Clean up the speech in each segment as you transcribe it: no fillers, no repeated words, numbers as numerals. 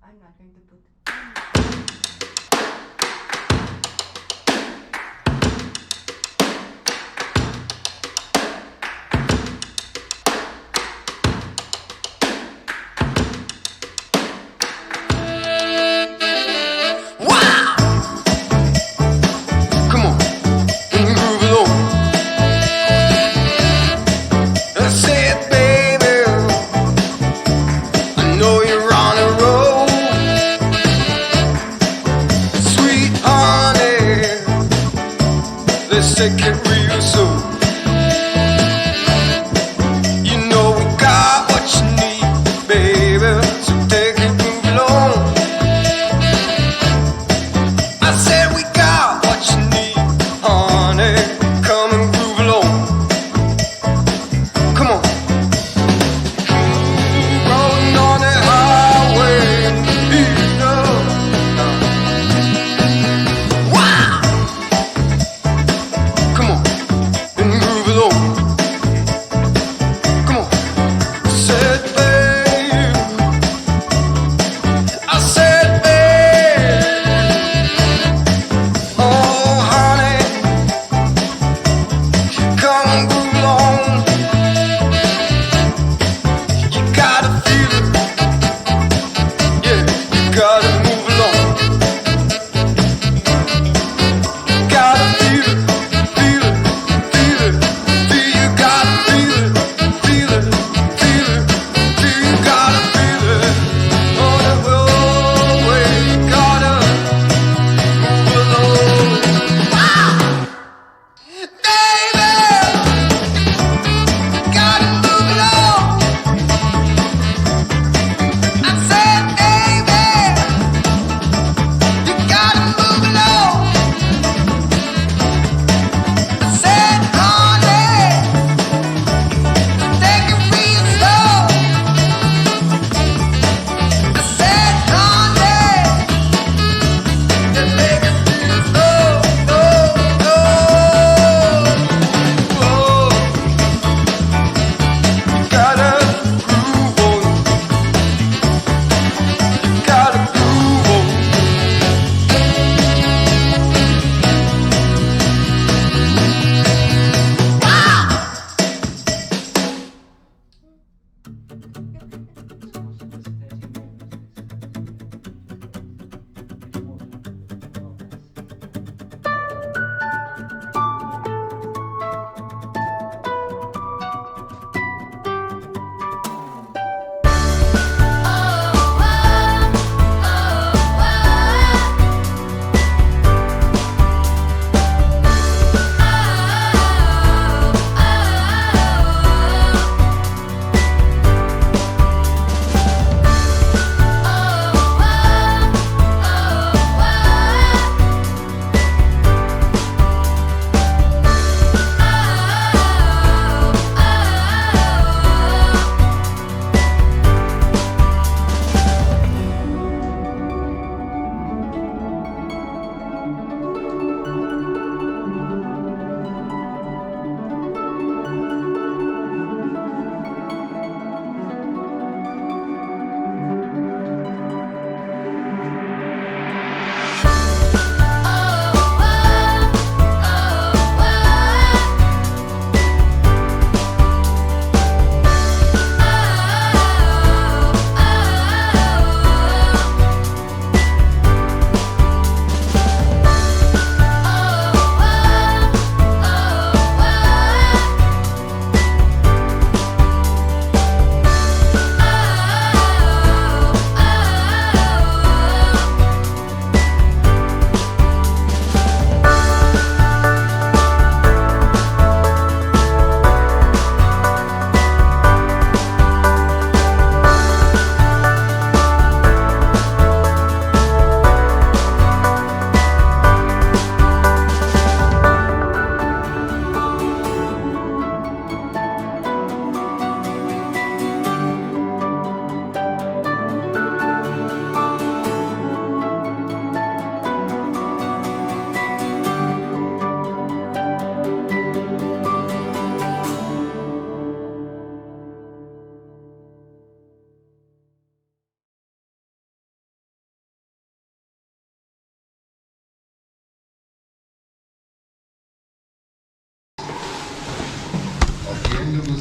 I'm not going to put. Let's take it real slow. You know we got what you need, baby. So take it, move along. I said we got what you need, honey. Come and groove along. Come on. Rolling on the highway, you know. Wow. Come on.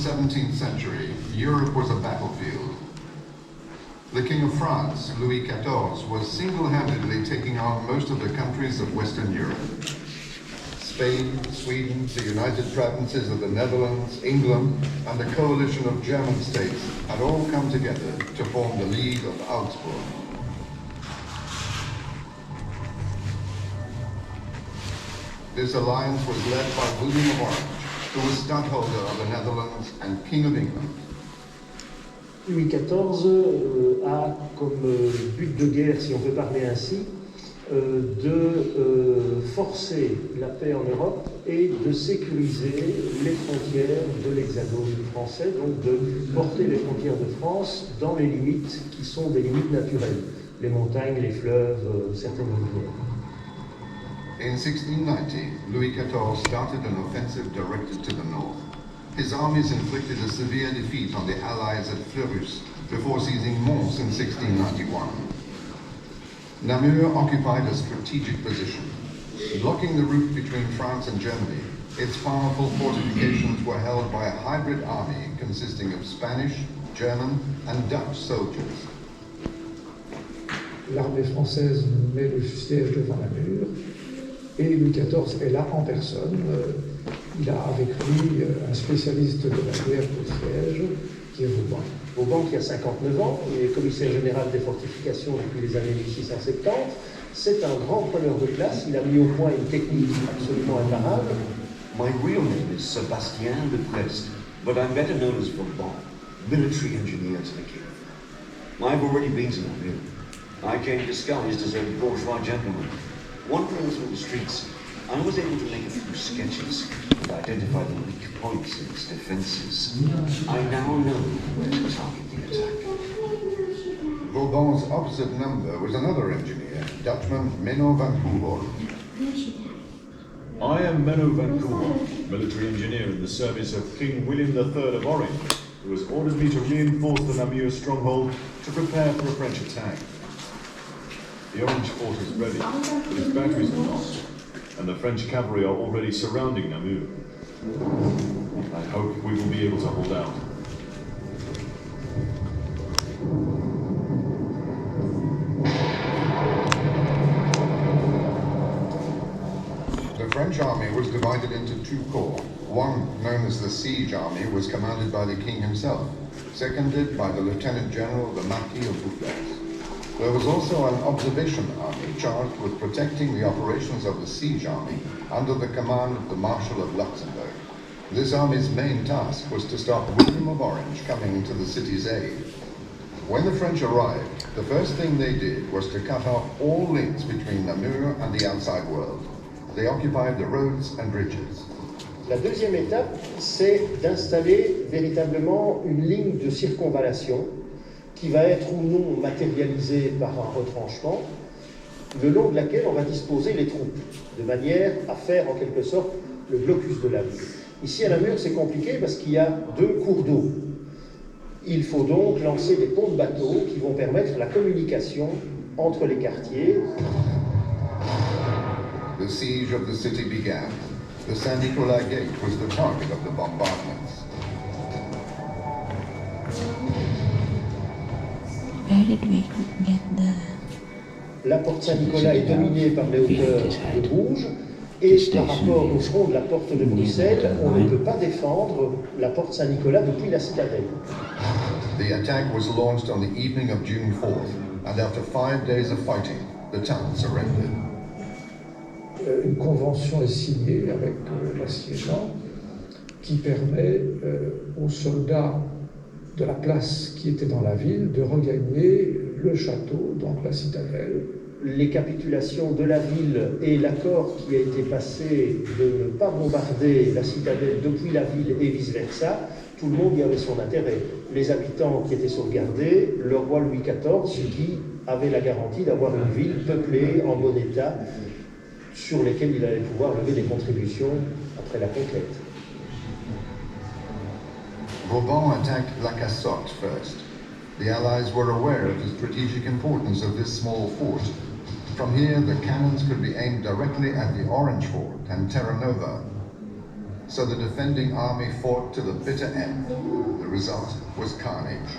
17th century, Europe was a battlefield. The King of France, Louis XIV, was single-handedly taking on most of the countries of Western Europe. Spain, Sweden, the United Provinces of the Netherlands, England, and a coalition of German states had all come together to form the League of Augsburg. This alliance was led by William of Orange, who was Stadtholder of the Netherlands and King of England. Louis XIV a comme but de guerre, si on peut parler ainsi, de forcer la paix en Europe et de sécuriser les frontières de l'Hexagone français, donc de porter les frontières de France dans les limites qui sont des limites naturelles, les montagnes, les fleuves, certaines rivières. In 1690, Louis XIV started an offensive directed to the north. His armies inflicted a severe defeat on the Allies at Fleurus before seizing Mons in 1691. Namur occupied a strategic position. Blocking the route between France and Germany, its powerful fortifications were held by a hybrid army consisting of Spanish, German, and Dutch soldiers. L'armée française met le siège devant Namur et Louis XIV est là en personne. Il a avec lui un spécialiste de la guerre de siège qui est Vauban. Vauban qui a 59 ans, il est commissaire général des fortifications depuis les années 1670. C'est un grand preneur de classe, il a mis au point une technique absolument imparable. My real name is Sébastien de Brest, but I'm better known as Vauban, military engineer to the king. I've already been to Namur. I came disguised as a bourgeois gentleman. Wandering through the streets, I was able to make a few sketches and identify the weak points in its defenses. I now know where to target the attack. Vauban's opposite number was another engineer, Dutchman Menno van Coehoorn. I am Menno van Coehoorn, military engineer in the service of King William III of Orange, who has ordered me to reinforce the Namur stronghold to prepare for a French attack. The Orange fort is ready, but its batteries are not, and the French cavalry are already surrounding Namur. I hope we will be able to hold out. The French army was divided into two corps. One, known as the Siege Army, was commanded by the king himself, seconded by the Lieutenant General, the Marquis of Boufflers. There was also an observation army charged with protecting the operations of the siege army under the command of the Marshal of Luxembourg. This army's main task was to stop William of Orange coming to the city's aid. When the French arrived, the first thing they did was to cut off all links between Namur and the outside world. They occupied the roads and bridges. La deuxième étape, c'est d'installer véritablement une ligne de circonvallation qui va être ou non matérialisée par un retranchement, le long de laquelle on va disposer les troupes, de manière à faire en quelque sorte le blocus de la ville. Ici à Namur, c'est compliqué parce qu'il y a deux cours d'eau. Il faut donc lancer des ponts de bateaux qui vont permettre la communication entre les quartiers. The siege of the city began. The Saint-Nicolas Gate was the target of the bombardments. Where did we get the... La porte Saint-Nicolas est dominée par les hauteurs de Bruges et par rapport au front de la porte de Bruxelles, on ne peut pas défendre la porte Saint-Nicolas depuis la citadelle. The attack was launched on the evening of June 4th, and after 5 days of fighting, the town surrendered. Une convention est signée avec l'assiégeant qui permet aux soldats de la place qui était dans la ville de regagner le château, donc la citadelle. Les capitulations de la ville et l'accord qui a été passé de ne pas bombarder la citadelle depuis la ville et vice-versa, tout le monde y avait son intérêt. Les habitants qui étaient sauvegardés, le roi Louis XIV qui avait la garantie d'avoir une ville peuplée, en bon état, sur lesquelles il allait pouvoir lever des contributions après la conquête. Vauban attacked La Cassotte first. The Allies were aware of the strategic importance of this small fort. From here, the cannons could be aimed directly at the Orange Fort and Terra Nova. So the defending army fought to the bitter end. The result was carnage.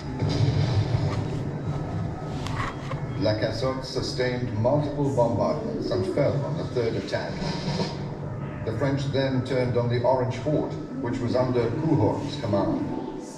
La Cassotte sustained multiple bombardments and fell on the third attack. The French then turned on the Orange Fort, which was under Couhorn's command.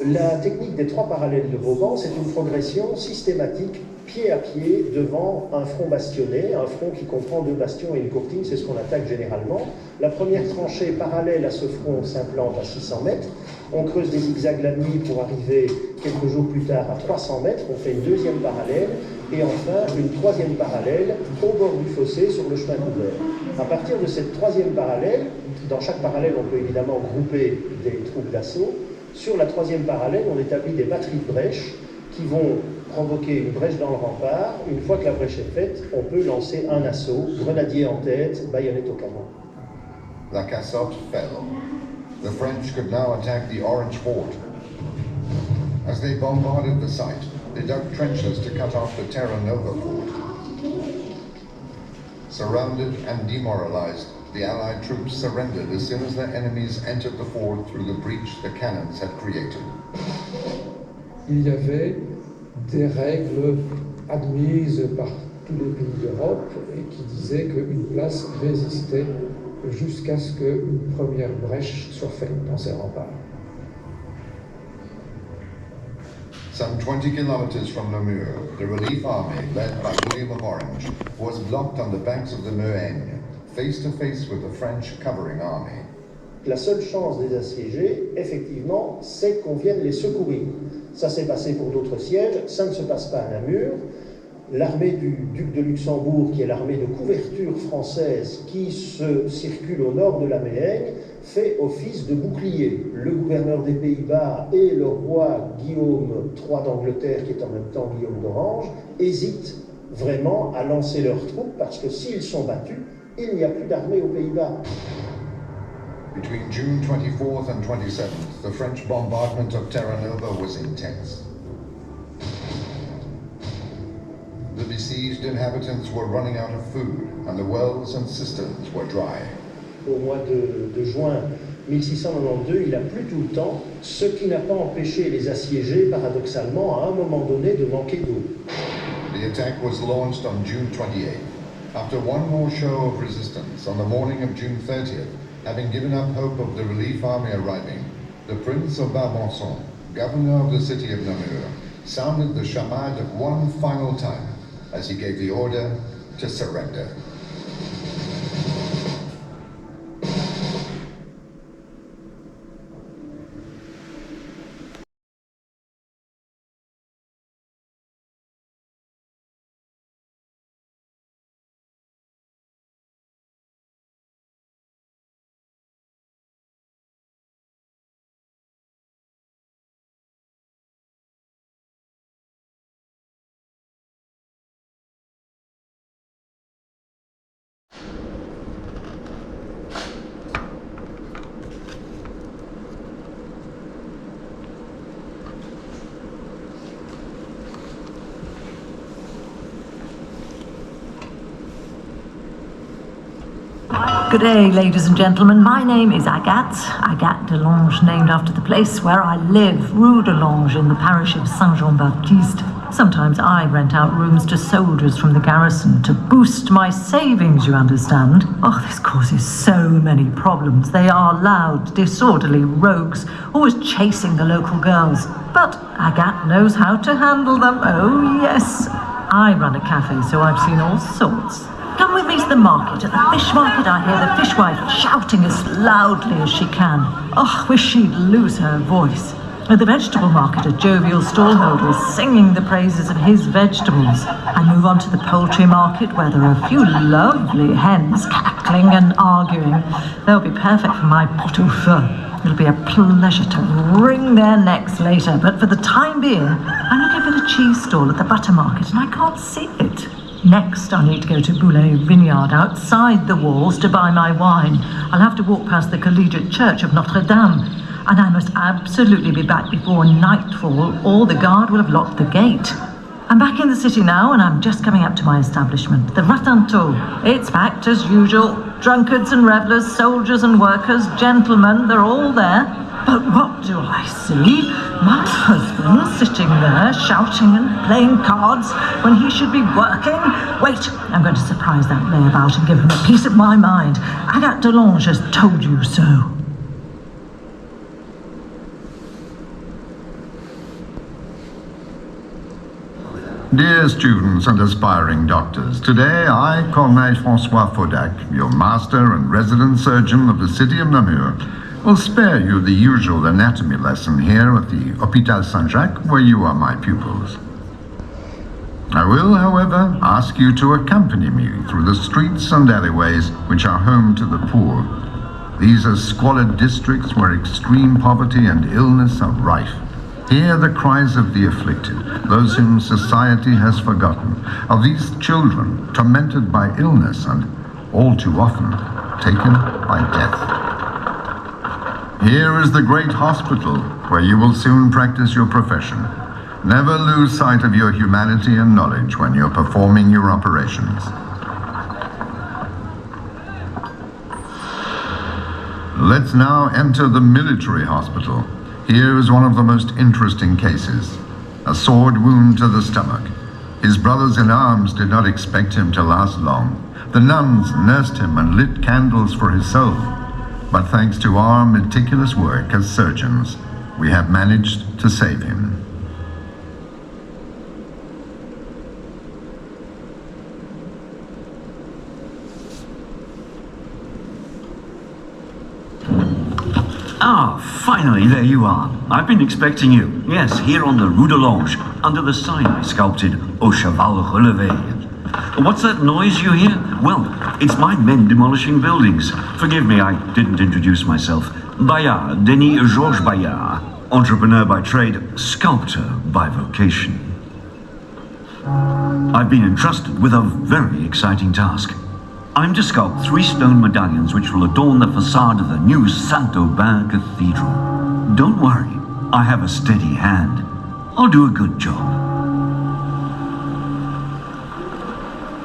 La technique des trois parallèles de Vauban, c'est une progression systématique, pied à pied, devant un front bastionné, un front qui comprend deux bastions et une courtine, c'est ce qu'on attaque généralement. La première tranchée parallèle à ce front s'implante à 600 mètres. On creuse des zigzags la nuit pour arriver quelques jours plus tard à 300 mètres. On fait une deuxième parallèle et enfin une troisième parallèle au bord du fossé sur le chemin couvert. À partir de cette troisième parallèle, dans chaque parallèle on peut évidemment grouper des troupes d'assaut. Sur la troisième parallèle, on établit des batteries de brèches qui vont provoquer une brèche dans le rempart. Une fois que la brèche est faite, on peut lancer un assaut, grenadier en tête, baïonnette au canon. La Cassotte fell. The French could now attack the Orange Fort. As they bombarded the site, they dug trenches to cut off the Terra Nova fort. Surrounded and demoralized, the Allied troops surrendered as soon as their enemies entered the fort through the breach the cannons had created. Il y avait des règles admises par tous les pays d'Europe et qui disaient qu'une place résistait jusqu'à ce qu'une première brèche soit faite dans ses remparts. Some 20 kilometers from Namur, the relief army, led by William of Orange, was blocked on the banks of the Meuraigne, face to face with the French covering army. La seule chance des assiégés, effectivement, c'est qu'on vienne les secourir. Ça s'est passé pour d'autres sièges, ça ne se passe pas à Namur. L'armée du duc de Luxembourg, qui est l'armée de couverture française qui se circule au nord de la Méhaigne, fait office de bouclier. Le gouverneur des Pays-Bas et le roi Guillaume III d'Angleterre, qui est en même temps Guillaume d'Orange, hésitent vraiment à lancer leurs troupes parce que s'ils sont battus, il n'y a plus d'armée aux Pays-Bas. Between June 24th and 27th, the French bombardment of Terra Nova was intense. The besieged inhabitants were running out of food, and the wells and cisterns were dry. Au mois de juin 1692, il a plu tout le temps, ce qui n'a pas empêché les assiégés, paradoxalement, à un moment donné, de manquer d'eau. The attack was launched on June 28th. After one more show of resistance, on the morning of June 30th, having given up hope of the relief army arriving, the Prince of Barbançon, governor of the city of Namur, sounded the chamade one final time as he gave the order to surrender. Good day, ladies and gentlemen. My name is Agathe Delange, named after the place where I live, Rue Delange, in the parish of Saint-Jean-Baptiste. Sometimes I rent out rooms to soldiers from the garrison to boost my savings, you understand. Oh, this causes so many problems. They are loud, disorderly rogues, always chasing the local girls. But Agathe knows how to handle them. Oh, yes. I run a cafe, so I've seen all sorts. Come with me to the market. At the fish market, I hear the fishwife shouting as loudly as she can. Oh, wish she'd lose her voice. At the vegetable market, a jovial stallholder is singing the praises of his vegetables. I move on to the poultry market, where there are a few lovely hens cackling and arguing. They'll be perfect for my pot au feu. It'll be a pleasure to wring their necks later, but for the time being, I'm looking for the cheese stall at the butter market, and I can't see it. Next, I need to go to Boulet Vineyard, outside the walls, to buy my wine. I'll have to walk past the Collegiate Church of Notre Dame, and I must absolutely be back before nightfall, or the guard will have locked the gate. I'm back in the city now, and I'm just coming up to my establishment, the Ratanto. It's packed as usual. Drunkards and revellers, soldiers and workers, gentlemen, they're all there. But what do I see? My husband sitting there shouting and playing cards when he should be working. Wait, I'm going to surprise that layabout and give him a piece of my mind. Agathe Delange has told you so. Dear students and aspiring doctors, today I, Corneille Francois Faudac, your master and resident surgeon of the city of Namur, will spare you the usual anatomy lesson here at the Hôpital Saint-Jacques, where you are my pupils. I will, however, ask you to accompany me through the streets and alleyways which are home to the poor. These are squalid districts where extreme poverty and illness are rife. Hear the cries of the afflicted, those whom society has forgotten, of these children tormented by illness and, all too often, taken by death. Here is the great hospital, where you will soon practice your profession. Never lose sight of your humanity and knowledge when you're performing your operations. Let's now enter the military hospital. Here is one of the most interesting cases. A sword wound to the stomach. His brothers-in-arms did not expect him to last long. The nuns nursed him and lit candles for his soul. But thanks to our meticulous work as surgeons, we have managed to save him. Ah, finally, there you are. I've been expecting you. Yes, here on the Rue de Lange, under the sign I sculpted, Au Cheval Relevé. What's that noise you hear? Well, it's my men demolishing buildings. Forgive me, I didn't introduce myself. Bayard, Denis Georges Bayard. Entrepreneur by trade, sculptor by vocation. I've been entrusted with a very exciting task. I'm to sculpt 3 stone medallions which will adorn the facade of the new Saint-Aubin Cathedral. Don't worry, I have a steady hand. I'll do a good job.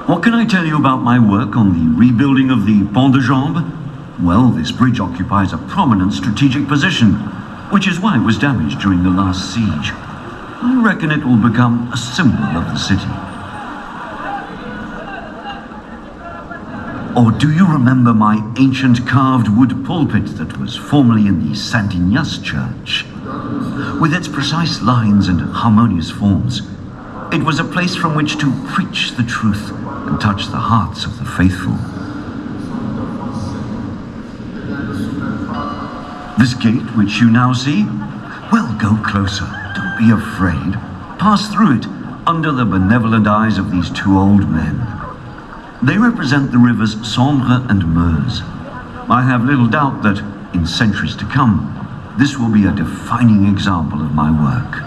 What can I tell you about my work on the rebuilding of the Pont de Jambe? Well, this bridge occupies a prominent strategic position, which is why it was damaged during the last siege. I reckon it will become a symbol of the city. Or do you remember my ancient carved wood pulpit that was formerly in the Saint Ignace church? With its precise lines and harmonious forms, it was a place from which to preach the truth and touch the hearts of the faithful. This gate which you now see? Well, go closer. Don't be afraid. Pass through it under the benevolent eyes of these 2 old men. They represent the rivers Sambre and Meuse. I have little doubt that, in centuries to come, this will be a defining example of my work.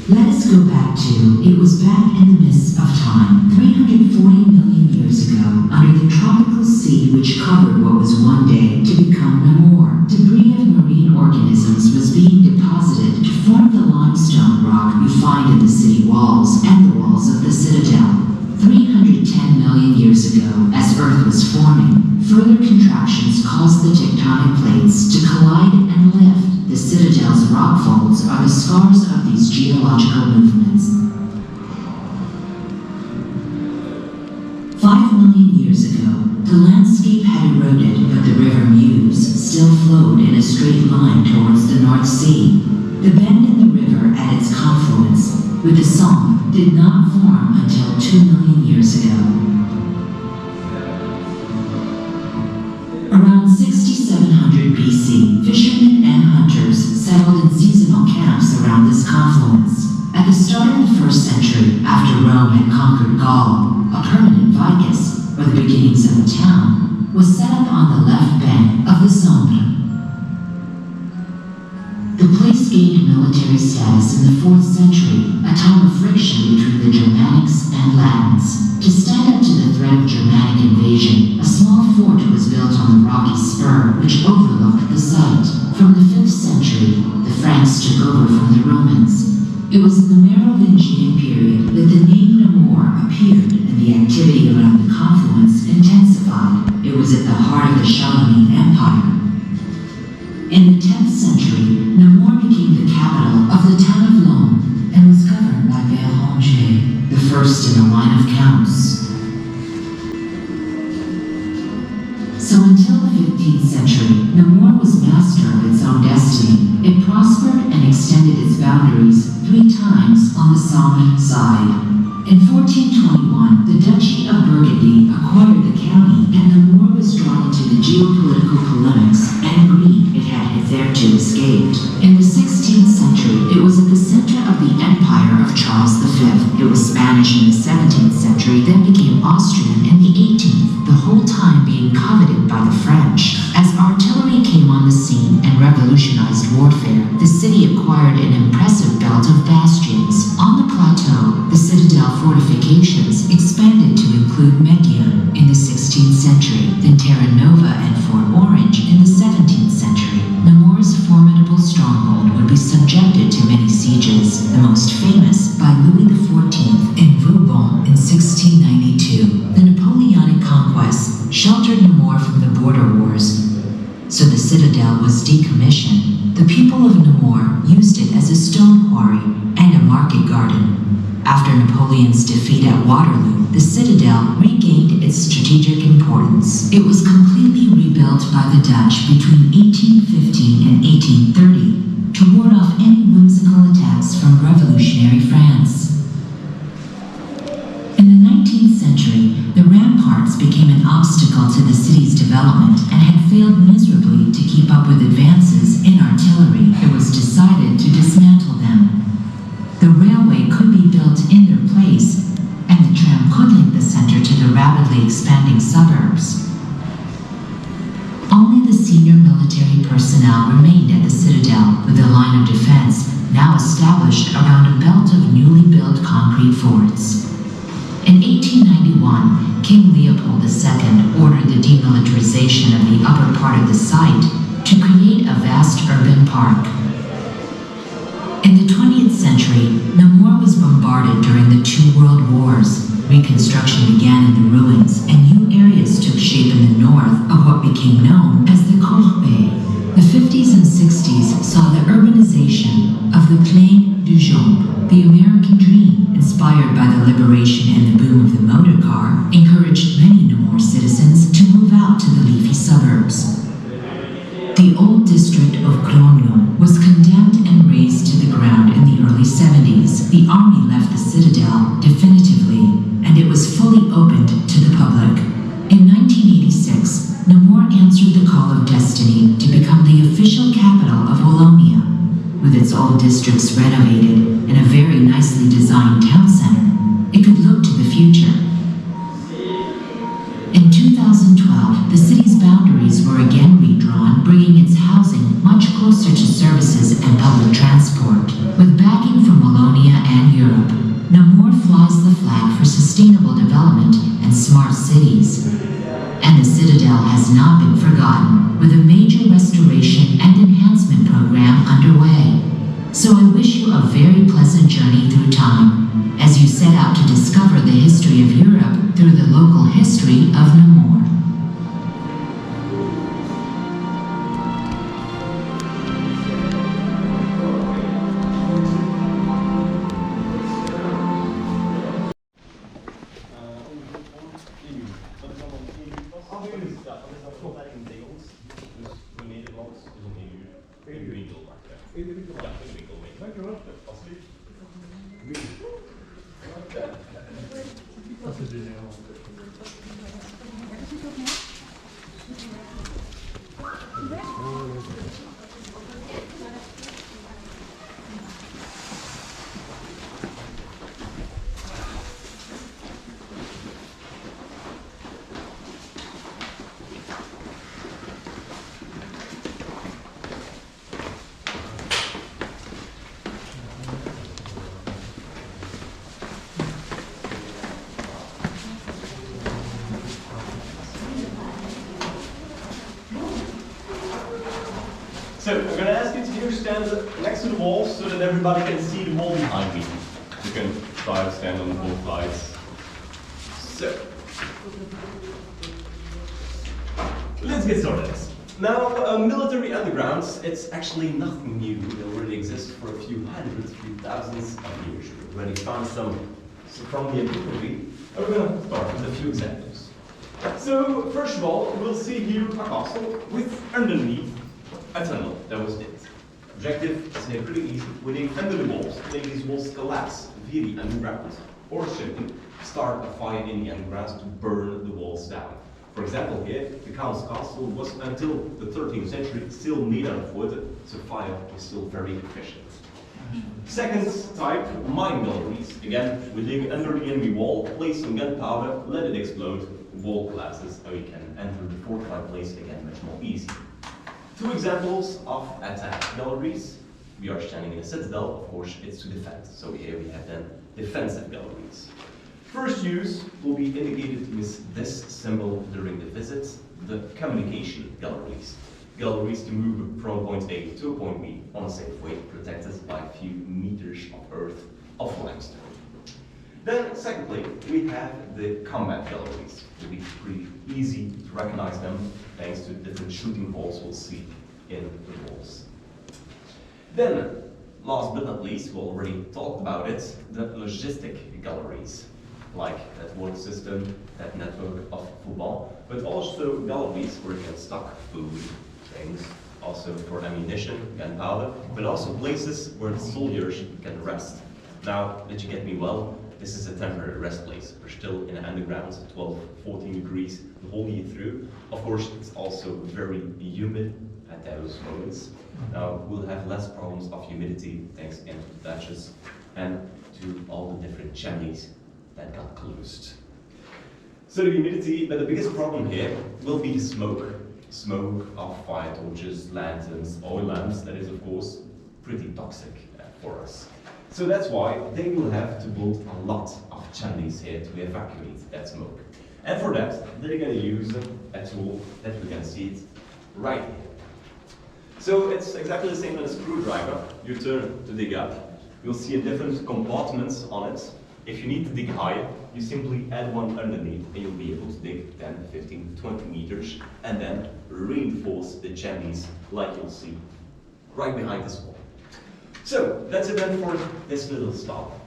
Let us go back to, it was back in the mists of time, 340 million years ago, under the tropical sea which covered what was one day to become Namur. Debris of marine organisms was being deposited to form the limestone rock you find in the city walls and the walls of the citadel. 310 million years ago, as Earth was forming, further contractions caused the tectonic plates to collide and lift. The citadel's rock folds are the scars of these geological movements. 5 million years ago, the landscape had eroded, but the river Meuse still flowed in a straight line towards the North Sea. The bend in the river at its confluence with the Somme did not form until 2 million years ago. Around 6700 BC, fishermen and hunters settled in seasonal camps around this confluence. At the start of the 1st century, after Rome had conquered Gaul, a permanent vicus, or the beginnings of a town, was set up on the left bank of the Somme. The place gained military status in the 4th century, a time of friction between the Germanics and Latins. To stand up to the threat of Germanic invasion, a small fort was built on the rocky spur which overlooked the site. From the 5th century, the Franks took over from the Romans. It was in the Merovingian period that the name Namur appeared and the activity around the confluence intensified. It was at the heart of the Charlemagne Empire. In the 10th century, Namur became the capital of the town of Laon and was governed by Béranger, the first in a line of counts. So until the 15th century, Namur was master of its own destiny. It prospered and extended its boundaries 3 times on the Somme side. In 1421, the Duchy of Burgundy acquired the county, and Namur was drawn into the geopolitical polemics and greed it had hitherto escaped. In the 16th century, it was at the center of the empire of Charles V. It was Spanish in the 17th century, then became Austrian in the 18th, the whole time being coveted by the French. As artillery came on the scene and revolutionized warfare, the city acquired an impressive belt of bastions. On the plateau, the citadel fortifications expanded to include Medion in the 16th century, then Terra Nova and Fort Orange in the 17th century. Namur's formidable stronghold would be subjected to many sieges, the most famous by Louis XIV in Vauban in 1692. The Napoleonic conquests sheltered Namur from the border wars, so the citadel was decommissioned. The people of Namur used it as a stone quarry and a market garden. After Napoleon's defeat at Waterloo, the citadel regained its strategic importance. It was completely rebuilt by the Dutch between 1815 and 1830 to ward off any whimsical attacks from revolutionary France. In the 19th century, the ramparts became an obstacle to the city's development and had failed miserably to keep up with advances in artillery. It was decided to dismantle them. The railway could be built in their place, and the tram could link the center to the rapidly expanding suburbs. Only the senior military personnel remained at the citadel, with a line of defense now established around a belt of newly built concrete forts. In 1891, King Leopold II ordered the demilitarization of the upper part of the site to create a vast urban park. In the 20th century, Namur was bombarded during the 2 world wars. Reconstruction began in the ruins, and new areas took shape in the north of what became known as the Courbet. The 50s and 60s saw the urbanization of the Plaine du Jambe. The American dream, inspired by the liberation and the boom of the motor car, encouraged many Namur citizens to move out to the leafy suburbs. The old district of Grognon was condemned and razed to the ground in the early 70s. The army left the citadel definitively, and it was fully opened to the public. In 1986, Namur answered the call of destiny to become the official capital of Wallonia. With its old districts renovated and a very nicely designed town center, it could look to the future. In 2012, the city's boundaries were again redrawn, bringing its housing much closer to services and public transport. With backing from Wallonia and Europe, Namur flies the flag for sustainable development and smart cities. And the Citadel has not been forgotten, with a major restoration and enhancement program underway. So I wish you a very pleasant journey through time, as you set out to discover the history of Europe through the local history of Namur. So, I'm going to ask you to here stand next to the wall so that everybody can see the wall behind me. You can try to stand on both sides. So, let's get started. Now, military undergrounds, it's actually nothing new. They already exist for a few hundreds, few thousands of years. We already found some from the antiquity. And we're going to start with a few examples. So, first of all, we'll see here a castle with underneath a tunnel. That was it. Objective is here pretty easy. We dig under the walls, make these walls collapse via the underground, or simply start a fire in the underground to burn the walls down. For example, here, the Count's castle was until the 13th century still made out of wood, so fire was still very efficient. Second type, mine galleries. Again, we dig under the enemy wall, place some gunpowder, let it explode, the wall collapses, and we can enter the fortified place again much more easy. Two examples of attack galleries. We are standing in a citadel, of course, it's to defend. So here we have then defensive galleries. First use will be indicated with this symbol during the visit, the communication galleries. Galleries to move from point A to point B on a safe way, protected by a few meters of earth of limestone. Then, secondly, we have the combat galleries. It will be pretty easy to recognize them thanks to the different shooting holes we'll see in the walls. Then, last but not least, we already talked about it, the logistic galleries, like that water system, that network of football, but also galleries where you can stock food, things, also for ammunition, gunpowder, but also places where the soldiers can rest. Now, did you get me well? This is a temporary rest place. We're still in the underground, 12, 14 degrees the whole year through. Of course, it's also very humid at those moments. Now, we'll have less problems of humidity thanks to the thatches and to all the different chimneys that got closed. So the humidity, but the biggest problem here will be the smoke. Smoke of fire torches, lanterns, oil lamps, that is of course pretty toxic for us. So that's why they will have to build a lot of chimneys here to evacuate that smoke. And for that, they're going to use a tool that we can see it right here. So it's exactly the same as a screwdriver. You turn to dig up. You'll see a different compartments on it. If you need to dig higher, you simply add one underneath and you'll be able to dig 10, 15, 20 meters and then reinforce the chimneys like you'll see right behind this wall. So that's it then for this little stop.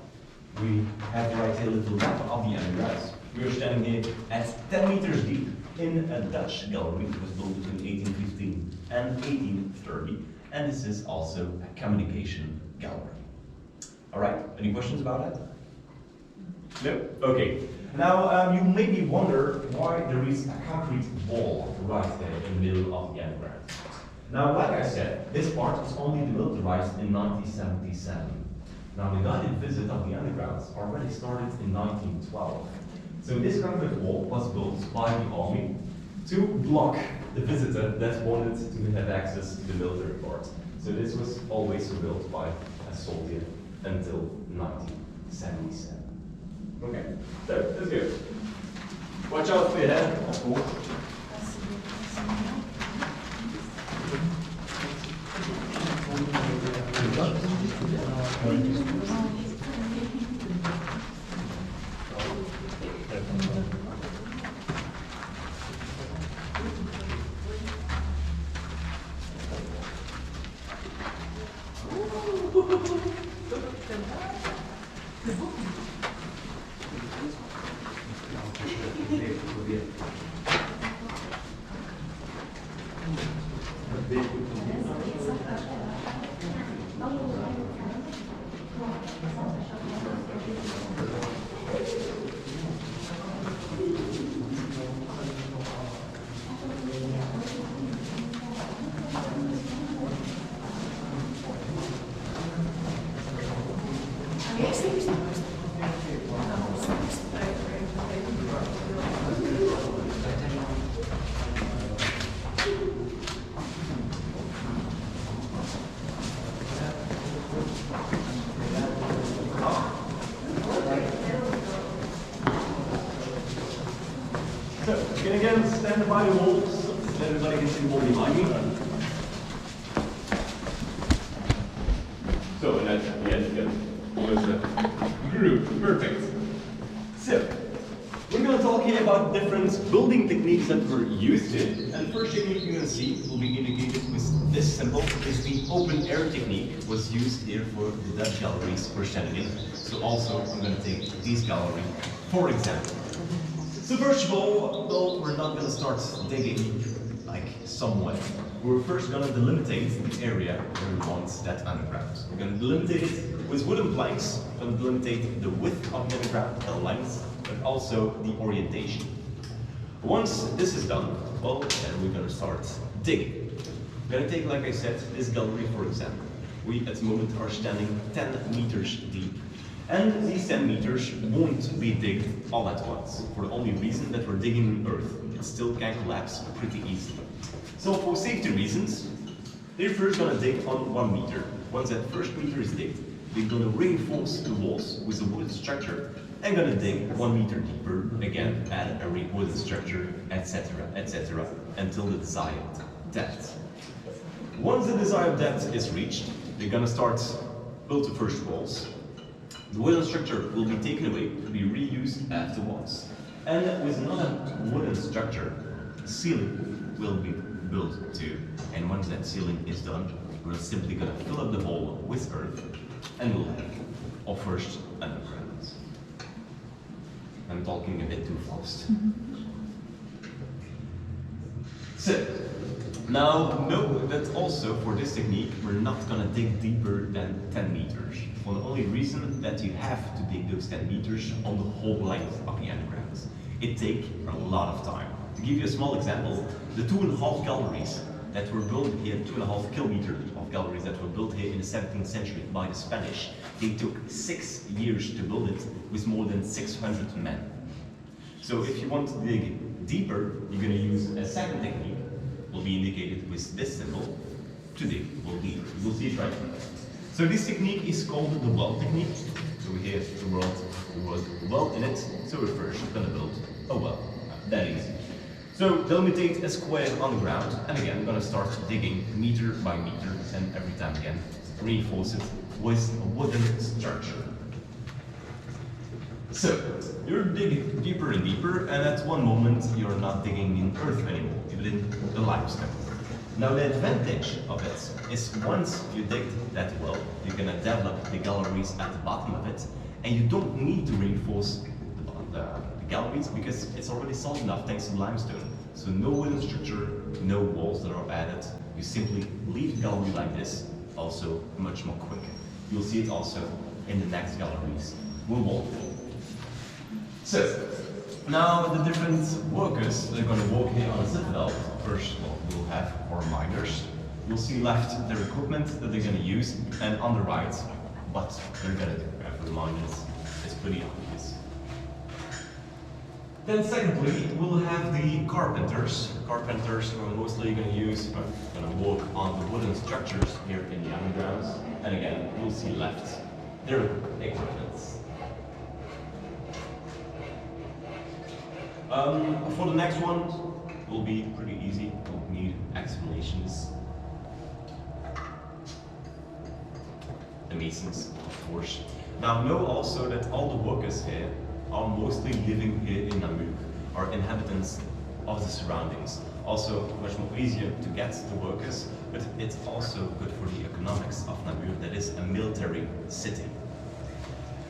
We have right here a little map of the underground. We are standing here at 10 meters deep in a Dutch gallery that was built between 1815 and 1830. And this is also a communication gallery. All right, any questions about that? No? Okay. Now, you maybe wonder why there is a concrete wall right there in the middle of the underground. Now, like I said, this part was only militarized in 1977. Now, the guided visit of the undergrounds already started in 1912. So this concrete wall was built by the army to block the visitor that wanted to have access to the military part. So this was always built by a soldier until 1912. 1977. Okay, so that's good. Watch out for your head, of course. So, you can again stand by the walls so everybody can see the wall behind me. So, and that's the end was the group. Perfect. So, we're going to talk here about different building techniques that were used in. And the first technique you're going to see will be indicated with this symbol. Is the open air technique was used here for the Dutch galleries we're standing in. So also, I'm going to take this gallery, for example. So first of all, well, we're not going to start digging like somewhere. We're first going to delimitate the area where we want that underground. We're going to delimitate it with wooden planks. We're going to delimitate the width of the underground, the length, but also the orientation. Once this is done, well, then we're going to start digging. We're going to take, like I said, this gallery for example. We at the moment are standing 10 meters deep. And these 10 meters won't be digged all at once, for the only reason that we're digging in earth. It still can collapse pretty easily. So for safety reasons, they're first going to dig on 1 meter. Once that first meter is digged, they're going to reinforce the walls with a wooden structure and going to dig 1 meter deeper, again, add a wooden structure, etc., until the desired depth. Once the desired depth is reached, they're going to start build the first walls. The wooden structure will be taken away to be reused afterwards. And with another wooden structure, the ceiling will be built too. And once that ceiling is done, we're simply going to fill up the hole with earth and we'll have our first underground. I'm talking a bit too fast. So, now note that also for this technique, we're not going to dig deeper than 10 meters. For the only reason that you have to dig those 10 meters on the whole length of the underground. It takes a lot of time. To give you a small example, the 2.5 galleries that were built here, 2.5 kilometers of galleries that were built here in the 17th century by the Spanish, they took 6 years to build it with more than 600 men. So if you want to dig deeper, you're going to use a second technique, will be indicated with this symbol, to dig will be. You'll see it right here. So this technique is called the well technique. So we have the word well in it. So we're first going to build a well. That easy. So delimitate a square on the ground, and again, we're going to start digging meter by meter, and every time again, reinforce it with a wooden structure. So you're digging deeper and deeper, and at one moment you're not digging in earth anymore, even in the limestone. Now the advantage of it is once you dig that well, you're going to develop the galleries at the bottom of it, and you don't need to reinforce the galleries because it's already solid enough thanks to the limestone. So no wooden structure, no walls that are added. You simply leave the gallery like this, also much more quicker. You'll see it also in the next galleries we'll walk through. So now the different workers that are going to work here on the citadel. First of all, we'll have our miners. You'll see left their equipment that they're going to use, and on the right, what they're going to do for the miners. It's pretty obvious. Then secondly, we'll have the carpenters. Carpenters are mostly going to use, going to work on the wooden structures here in the underground. And again, you'll see left their equipment. For the next one, it will be pretty easy. Don't need explanations. The masons, of course. Now know also that all the workers here are mostly living here in Namur, are inhabitants of the surroundings. Also much more easier to get the workers, but it's also good for the economics of Namur, that is a military city.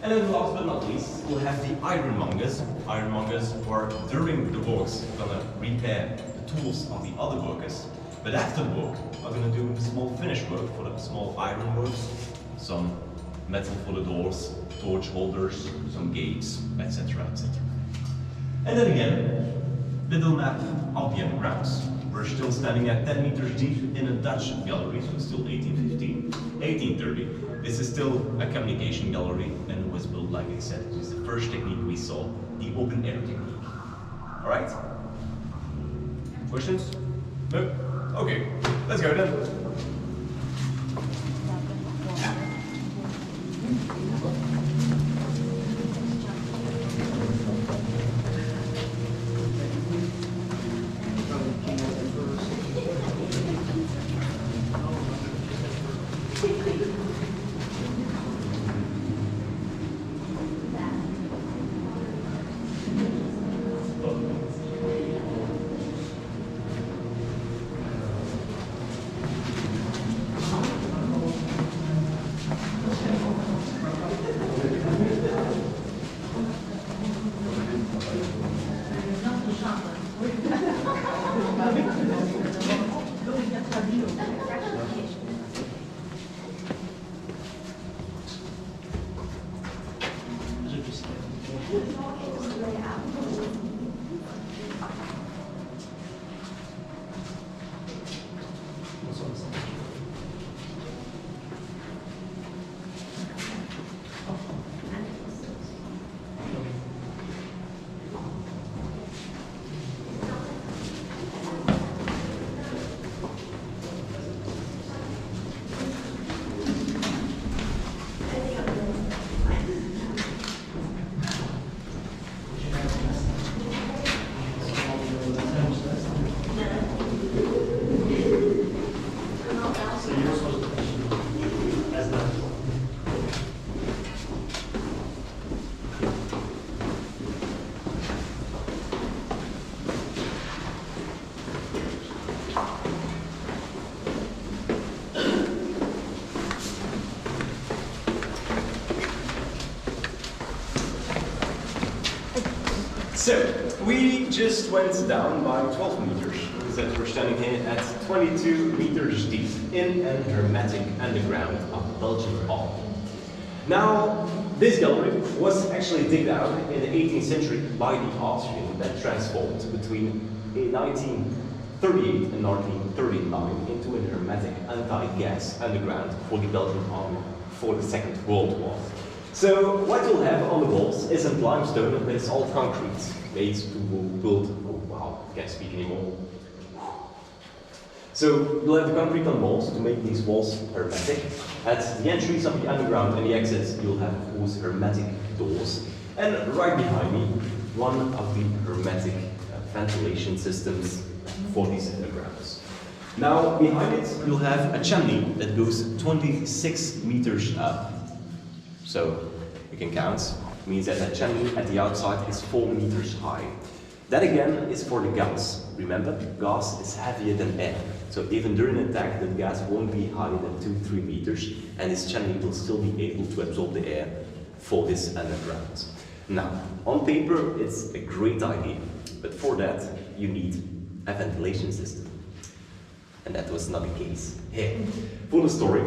And then last but not least, we'll have the ironmongers. Ironmongers who are during the works gonna repair the tools of the other workers, but after the work are gonna do small finish work for the small iron works, some metal for the doors, torch holders, some gates, etc., etc. And then again, little map of the undergrounds. We're still standing at 10 meters deep in a Dutch gallery, so it's still 1815, 1830. This is still a communication gallery, and it was built, like I said, it was the first technique we saw, the open air technique. All right? Questions? No? Okay, let's go then. So, we just went down by 12 meters, because that we're standing here at 22 meters deep in an hermetic underground of the Belgian Alp. Now, this gallery was actually digged out in the 18th century by the Austrian that transformed between 1938 and 1939 into an hermetic anti-gas underground for the Belgian army for the Second World War. So what you'll have on the walls isn't limestone, but it's all concrete, made to build, oh wow, can't speak anymore. So you'll have the concrete on walls to make these walls hermetic. At the entries of the underground and the exits, you'll have, of course, hermetic doors. And right behind me, one of the hermetic ventilation systems for these undergrounds. Now, behind it, you'll have a chimney that goes 26 meters up. So you can count, it means that chimney at the outside is 4 meters high. That again is for the gas. Remember, gas is heavier than air. So even during an attack, the gas won't be higher than 2-3 meters, and this chimney will still be able to absorb the air for this underground. Now, on paper, it's a great idea, but for that, you need a ventilation system. And that was not the case here. For the story,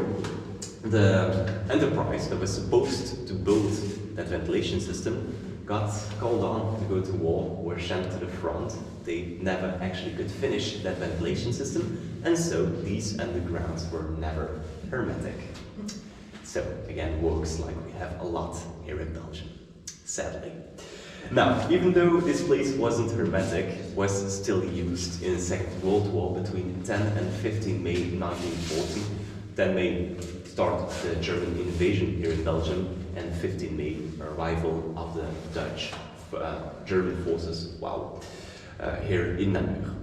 the enterprise that was supposed to build that ventilation system got called on to go to war, were sent to the front. They never actually could finish that ventilation system, and so these undergrounds were never hermetic. So again, works like we have a lot here in Belgium, sadly. Now, even though this place wasn't hermetic, it was still used in the Second World War between 10 and 15 May 1940. 10 May start the German invasion here in Belgium, and 15 May arrival of the Dutch German forces, wow, here in Namur.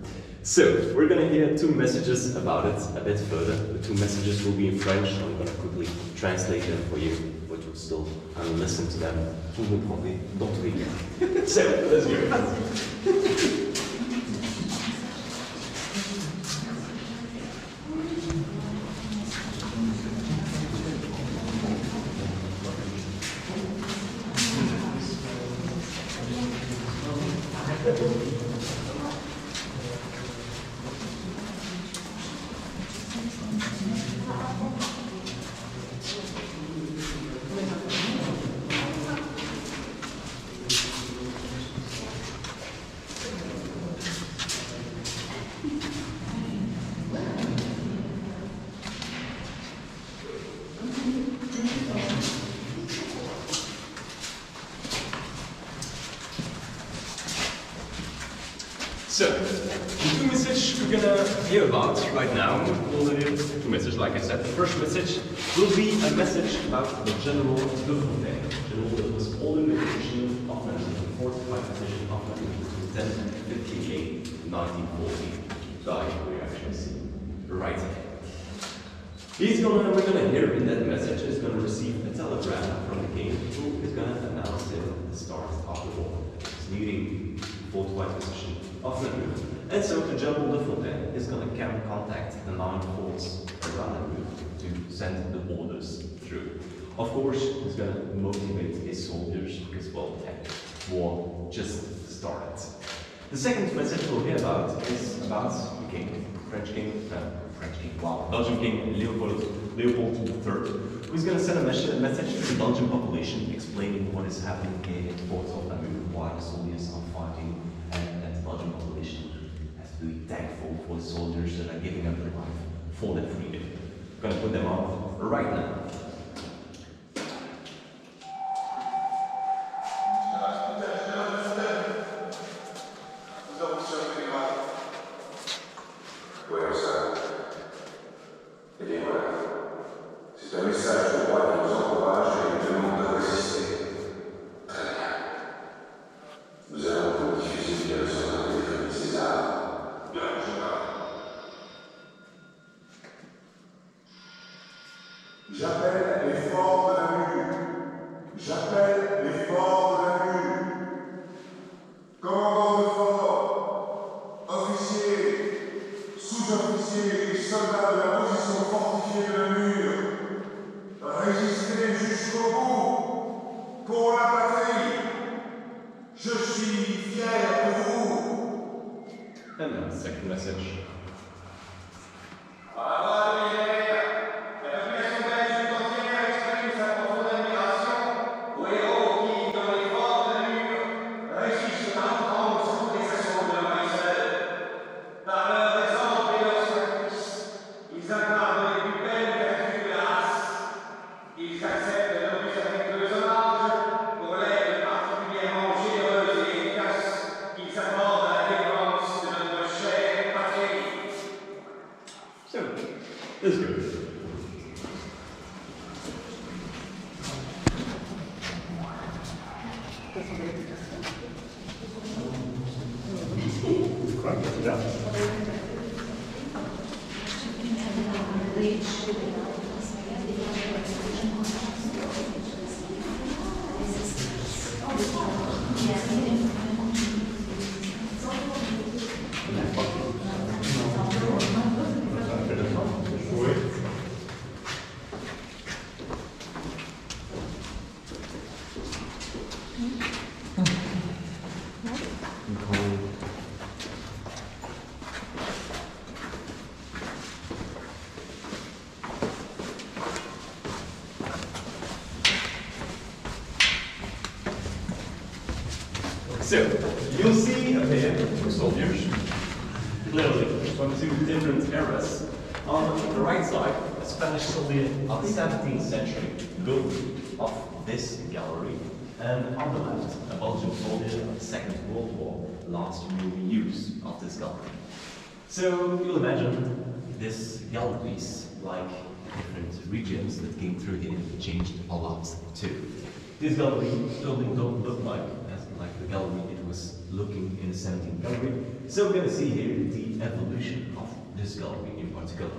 So, we're gonna hear two messages about it a bit further. The two messages will be in French, I'm gonna quickly translate them for you, but you'll still listen to them. Vous comprendrez dans tous les cas. So, let's go. So, the two messages we're gonna hear about right now, we'll hear two messages, like I said. The first message will be a message about the General de Fontaine. General that was all in the position of the fortified position of between 1058 and 1940. So we actually see right here. We're gonna hear in that message, is gonna receive a telegram from the king who is gonna announce it at the start of the war. It's needing fortified position of Namur. And so the General de Fontaine is going to contact the 9 forts around Namur to send the orders through. Of course, he's going to motivate his soldiers because, well, the war just started. The second message we'll hear about is about the king, Belgian king Leopold III, who's going to send a message to the Belgian population explaining what is happening in the ports of Namur, why the soldiers are fighting, and that the Belgian population has to be thankful for the soldiers that are giving up their life for their freedom. I'm going to put them on right now. J'appelle les forts de Namur. J'appelle les forts de Namur. Commandants de fort, officiers, sous-officiers et soldats de la position fortifiée de Namur, résistez jusqu'au bout pour la patrie. Je suis fier de vous. And then the second message. This is good. So, you'll see up here two soldiers, clearly from two different eras. On the right side, a Spanish soldier of the 17th century built of this gallery, and on the left, a Belgian soldier of the Second World War, last movie use of this gallery. So, you'll imagine this galleries, like different regions that came through here, changed a lot too. This gallery building don't look like as like the gallery it was looking in the 17th gallery. So we're going to see here the evolution of this gallery in particular.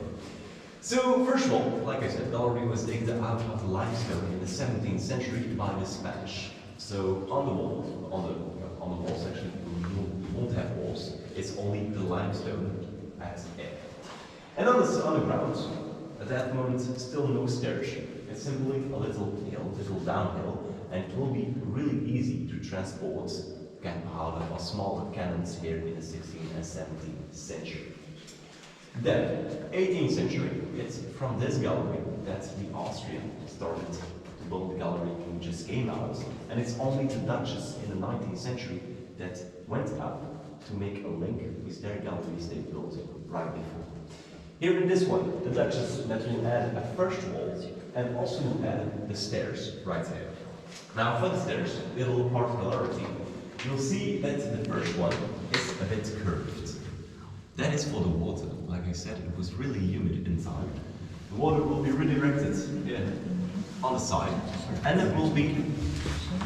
So first of all, like I said, the gallery was digged out of the limestone in the 17th century by the Spanish. So on the wall section, you won't have walls. It's only the limestone as air. And on the ground, at that moment, still no stairs. It's simply a little hill, little downhill, and it will be really easy to transport gunpowder or smaller cannons here in the 16th and 17th century. Then, 18th century, it's from this gallery that the Austrian started to build the gallery and just came out, and it's only the Dutches in the 19th century that went out to make a link with their galleries they built right before. Here in this one, the Dutches that will add a first wall and also will add the stairs right there. Now for the stairs, little particularity, you'll see that the first one is a bit curved. That is for the water. Like I said, it was really humid inside. The water will be redirected on the side, and it will be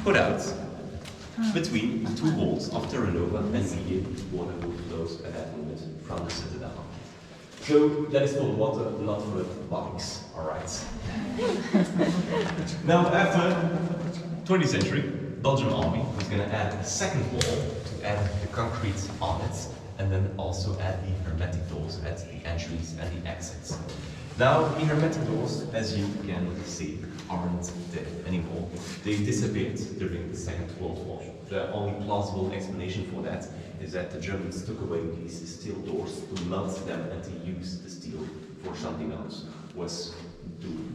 put out between the two walls of Terranova, and the water will flow at that moment from the citadel. So that is for the water, not for the bikes, alright? Now after 20th century, Belgian army was going to add a second wall to add the concrete on it, and then also add the hermetic doors at the entries and the exits. Now, the hermetic doors, as you can see, aren't there anymore. They disappeared during the Second World War. The only plausible explanation for that is that the Germans took away these steel doors to melt them and to use the steel for something else. Was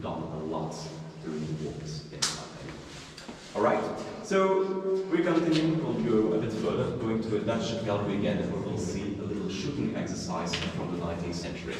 done a lot during the wars in Alright, so we continue, we'll go a bit further, going to a Dutch gallery again, and we'll see a little shooting exercise from the 19th century.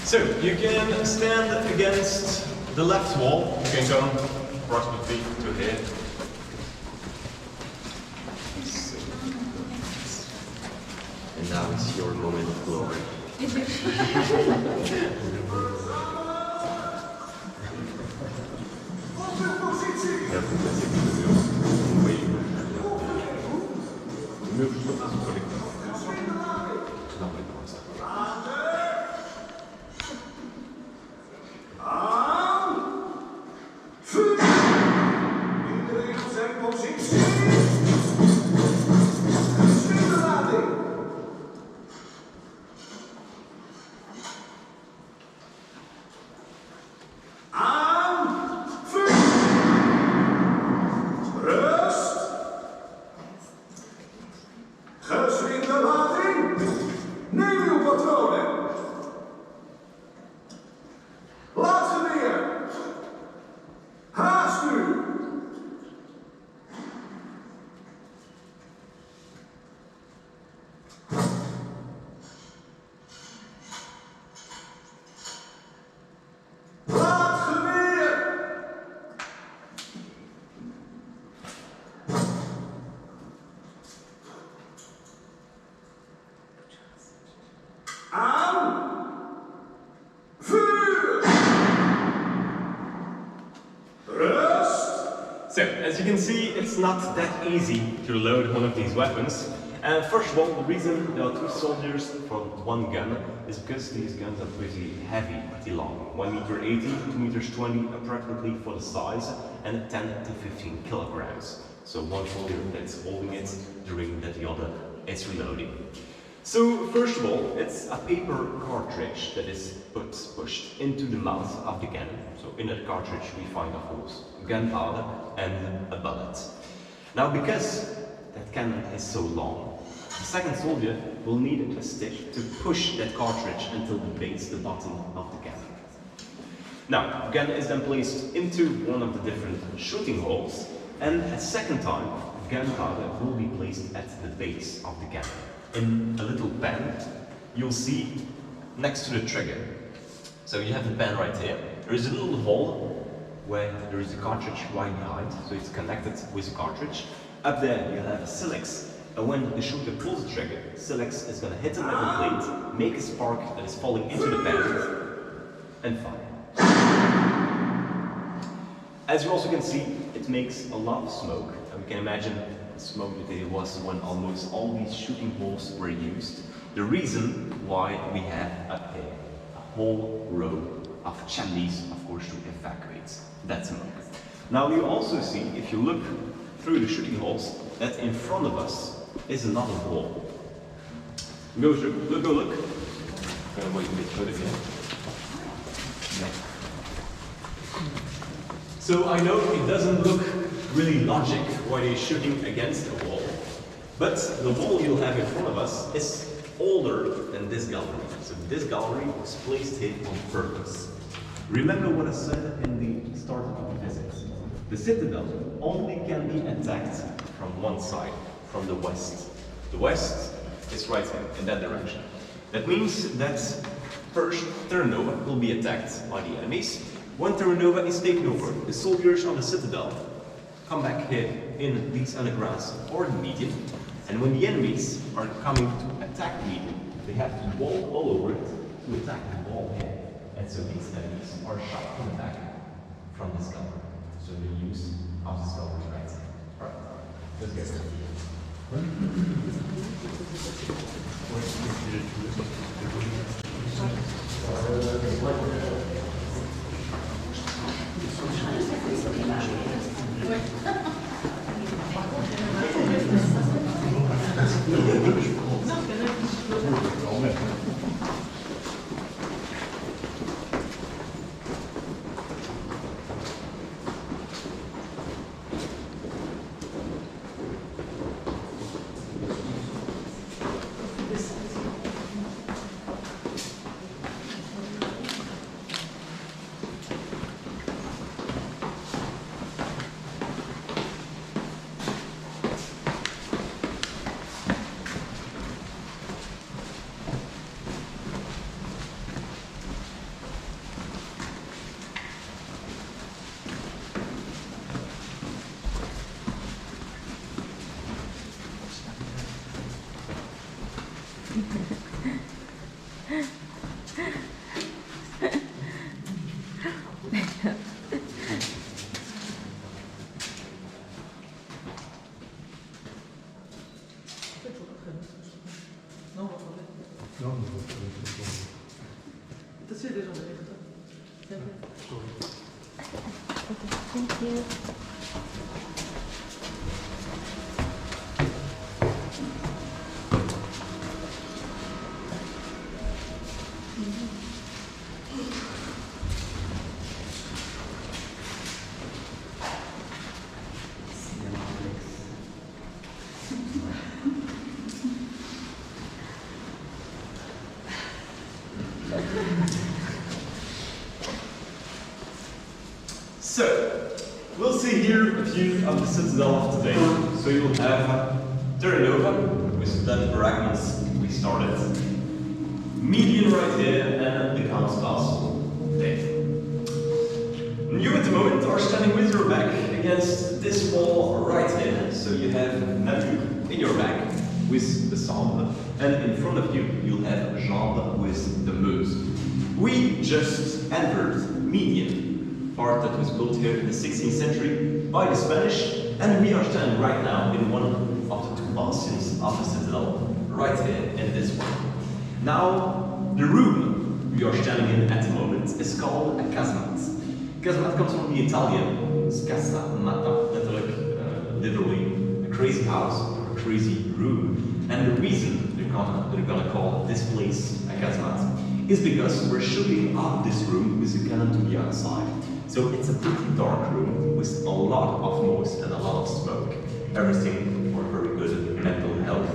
So, you can stand against the left wall, you can come approximately to here. And now it's your moment of glory. So, as you can see, it's not that easy to load one of these weapons. And first of all, the reason there are two soldiers for one gun is because these guns are pretty heavy, pretty long. 1m80, 2m20 approximately for the size, and 10 to 15 kilograms. So one soldier that's holding it during that the other is reloading. So first of all, it's a paper cartridge that is pushed into the mouth of the gun. So in that cartridge we find, of course, gunpowder and a bullet. Now, because that cannon is so long, the second soldier will need a stick to push that cartridge until it meets the bottom of the cannon. Now, the gun is then placed into one of the different shooting holes, and a second time, gunpowder will be placed at the base of the cannon. In a little pen, you'll see next to the trigger. So you have the pen right here. There is a little hole where there is a cartridge right behind, so it's connected with a cartridge. Up there you have a silex, and when the shooter pulls the trigger, silex is going to hit a metal plate, make a spark that is falling into the pen, and fire. As you also can see, it makes a lot of smoke, and we can imagine the smoke that it was when almost all these shooting holes were used. The reason why we have up here a whole row of chimneys, of course, to evacuate that smoke. Now you also see, if you look through the shooting holes, that in front of us is another wall. Go through, look. Wait a bit further here. So I know it doesn't look really logic why they're shooting against a wall, but the wall you'll have in front of us is older than this gallery. So this gallery was placed here on purpose. Remember what I said in the start of the visit. The citadel only can be attacked from one side, from the west. The west is right here, in that direction. That means that first Terranova will be attacked by the enemies. When Terranova is taken over, the soldiers of the citadel come back here in these undergrounds or the median, and when the enemies are coming to attack the median, they have to walk all over it to attack the wall here. And so these enemies are shot from the back from this gallery. So the use of this gallery right here. Alright, let's get started. Thank you. So, we'll see here a view of the citadel of today. So you'll have Terranova, with that fragments we started. Median right here, and the Count's Castle there. You at the moment are standing with your back against this wall right here. So you have Namur in your back with the Sambre, and in front of you, you'll have Jean with the Meuse. We just entered Median, part that was built here in the 16th century by the Spanish, and we are standing right now in one of the two bastions of the citadel, right here in this one. Now, the room we are standing in at the moment is called a casemate. Casemate comes from the Italian, it's casa mata, literally a crazy house or a crazy room. And the reason they're gonna call this place a casemate is because we're shooting out this room with the cannon to the outside. So it's a pretty dark room with a lot of noise and a lot of smoke. everything for very good mental health.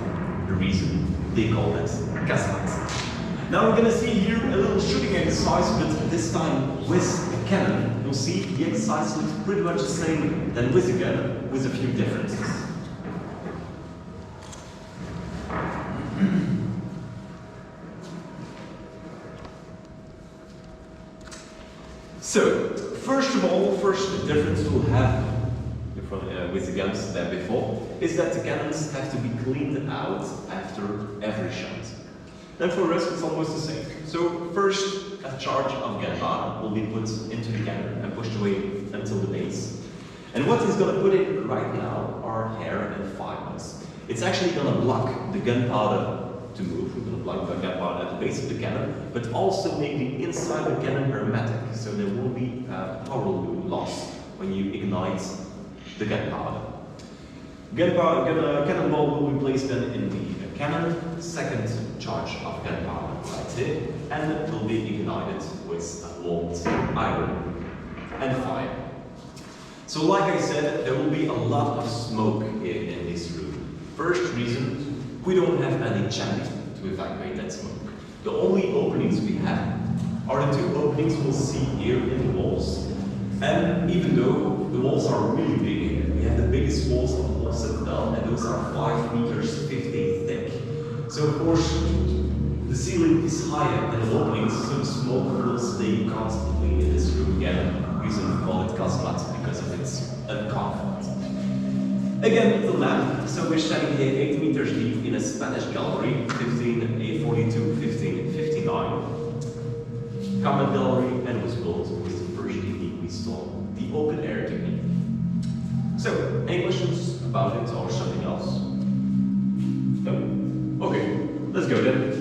The reason they call it casemates. Now we're gonna see here a little shooting exercise, but this time with a cannon. You'll see the exercise looks pretty much the same than with a gun, with a few differences. So, first of all, the difference we'll have with the guns than before is that the cannons have to be cleaned out after every shot. And for the rest, it's almost the same. So, first, a charge of gunpowder will be put into the cannon and pushed away until the base. And what he's going to put in right now are hair and fibers. It's actually going to block the gunpowder to move. We're going to block the gunpowder at the base of the cannon, but also make the inside of the cannon hermetic, so there will be power loss when you ignite the gunpowder. Cannonball will be placed then in the cannon, second charge of gunpowder right here, and it will be ignited with a warmed iron and fire. So like I said, there will be a lot of smoke in this room. First reason, we don't have any chimney to evacuate that smoke. The only openings we have are the two openings we'll see here in the walls. And even though the walls are really big here, we have the biggest walls of Namur Citadel, and those are 5 meters 50 thick. So of course, the ceiling is higher than the openings, so the smoke will stay constantly in this room. Again, reason we call it casemate, because of its uncomfort. Again, the lamp. So we're standing here 8 meters deep in a Spanish gallery, 1542, 1559. Common gallery, and it was built with the first technique we saw, the open air technique. So, any questions about it or something else? No? Okay, let's go then.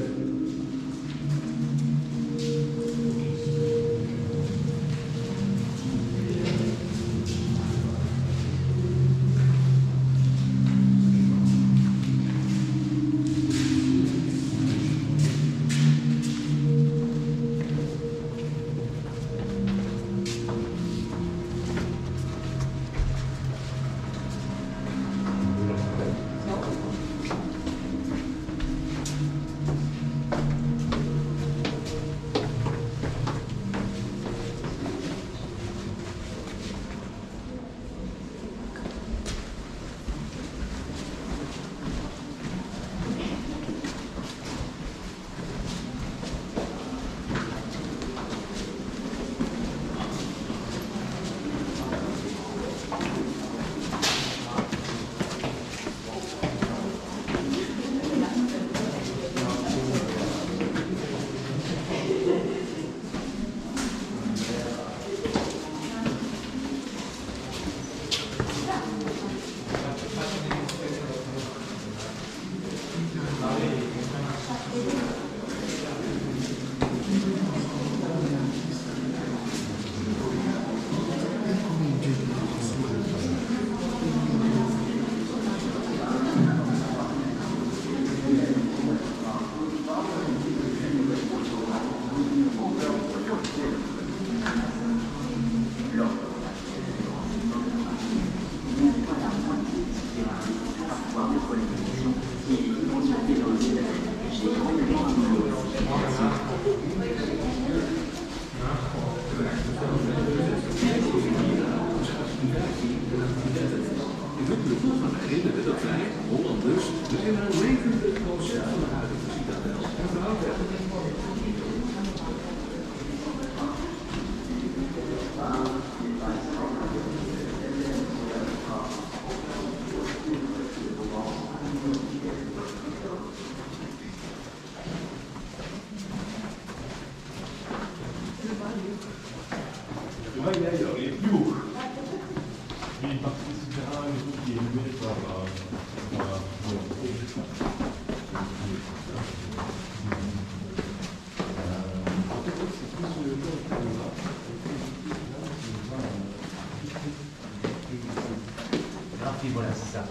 ça.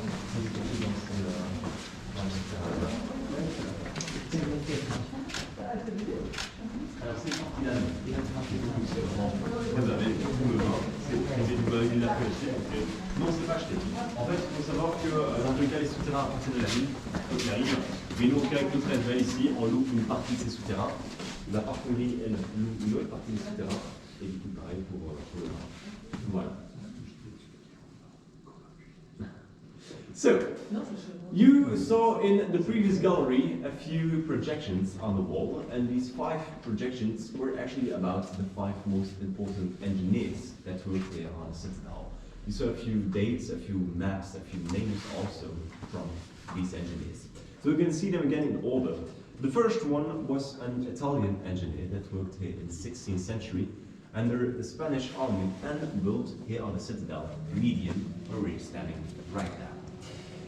C'est dans alors c'est parti là, il a trafiqué c'est vraiment réservé pour le vin, c'est privé du bug, il l'a pu acheter, donc non c'est pas acheté. En fait il faut savoir que dans tous les cas les souterrains appartiennent de la ville, quoi qu'il arrive, mais nous avec notre Edvel ici, on loue une partie de ces souterrains, la parfumerie elle loue une autre partie des souterrains, et du coup pareil pour le vin. Voilà. So, you saw in the previous gallery a few projections on the wall, and these 5 projections were actually about the 5 most important engineers that worked here on the Citadel. You saw a few dates, a few maps, a few names also from these engineers. So you can see them again in order. The first one was an Italian engineer that worked here in the 16th century under the Spanish army and built here on the Citadel, median, where we're standing right now.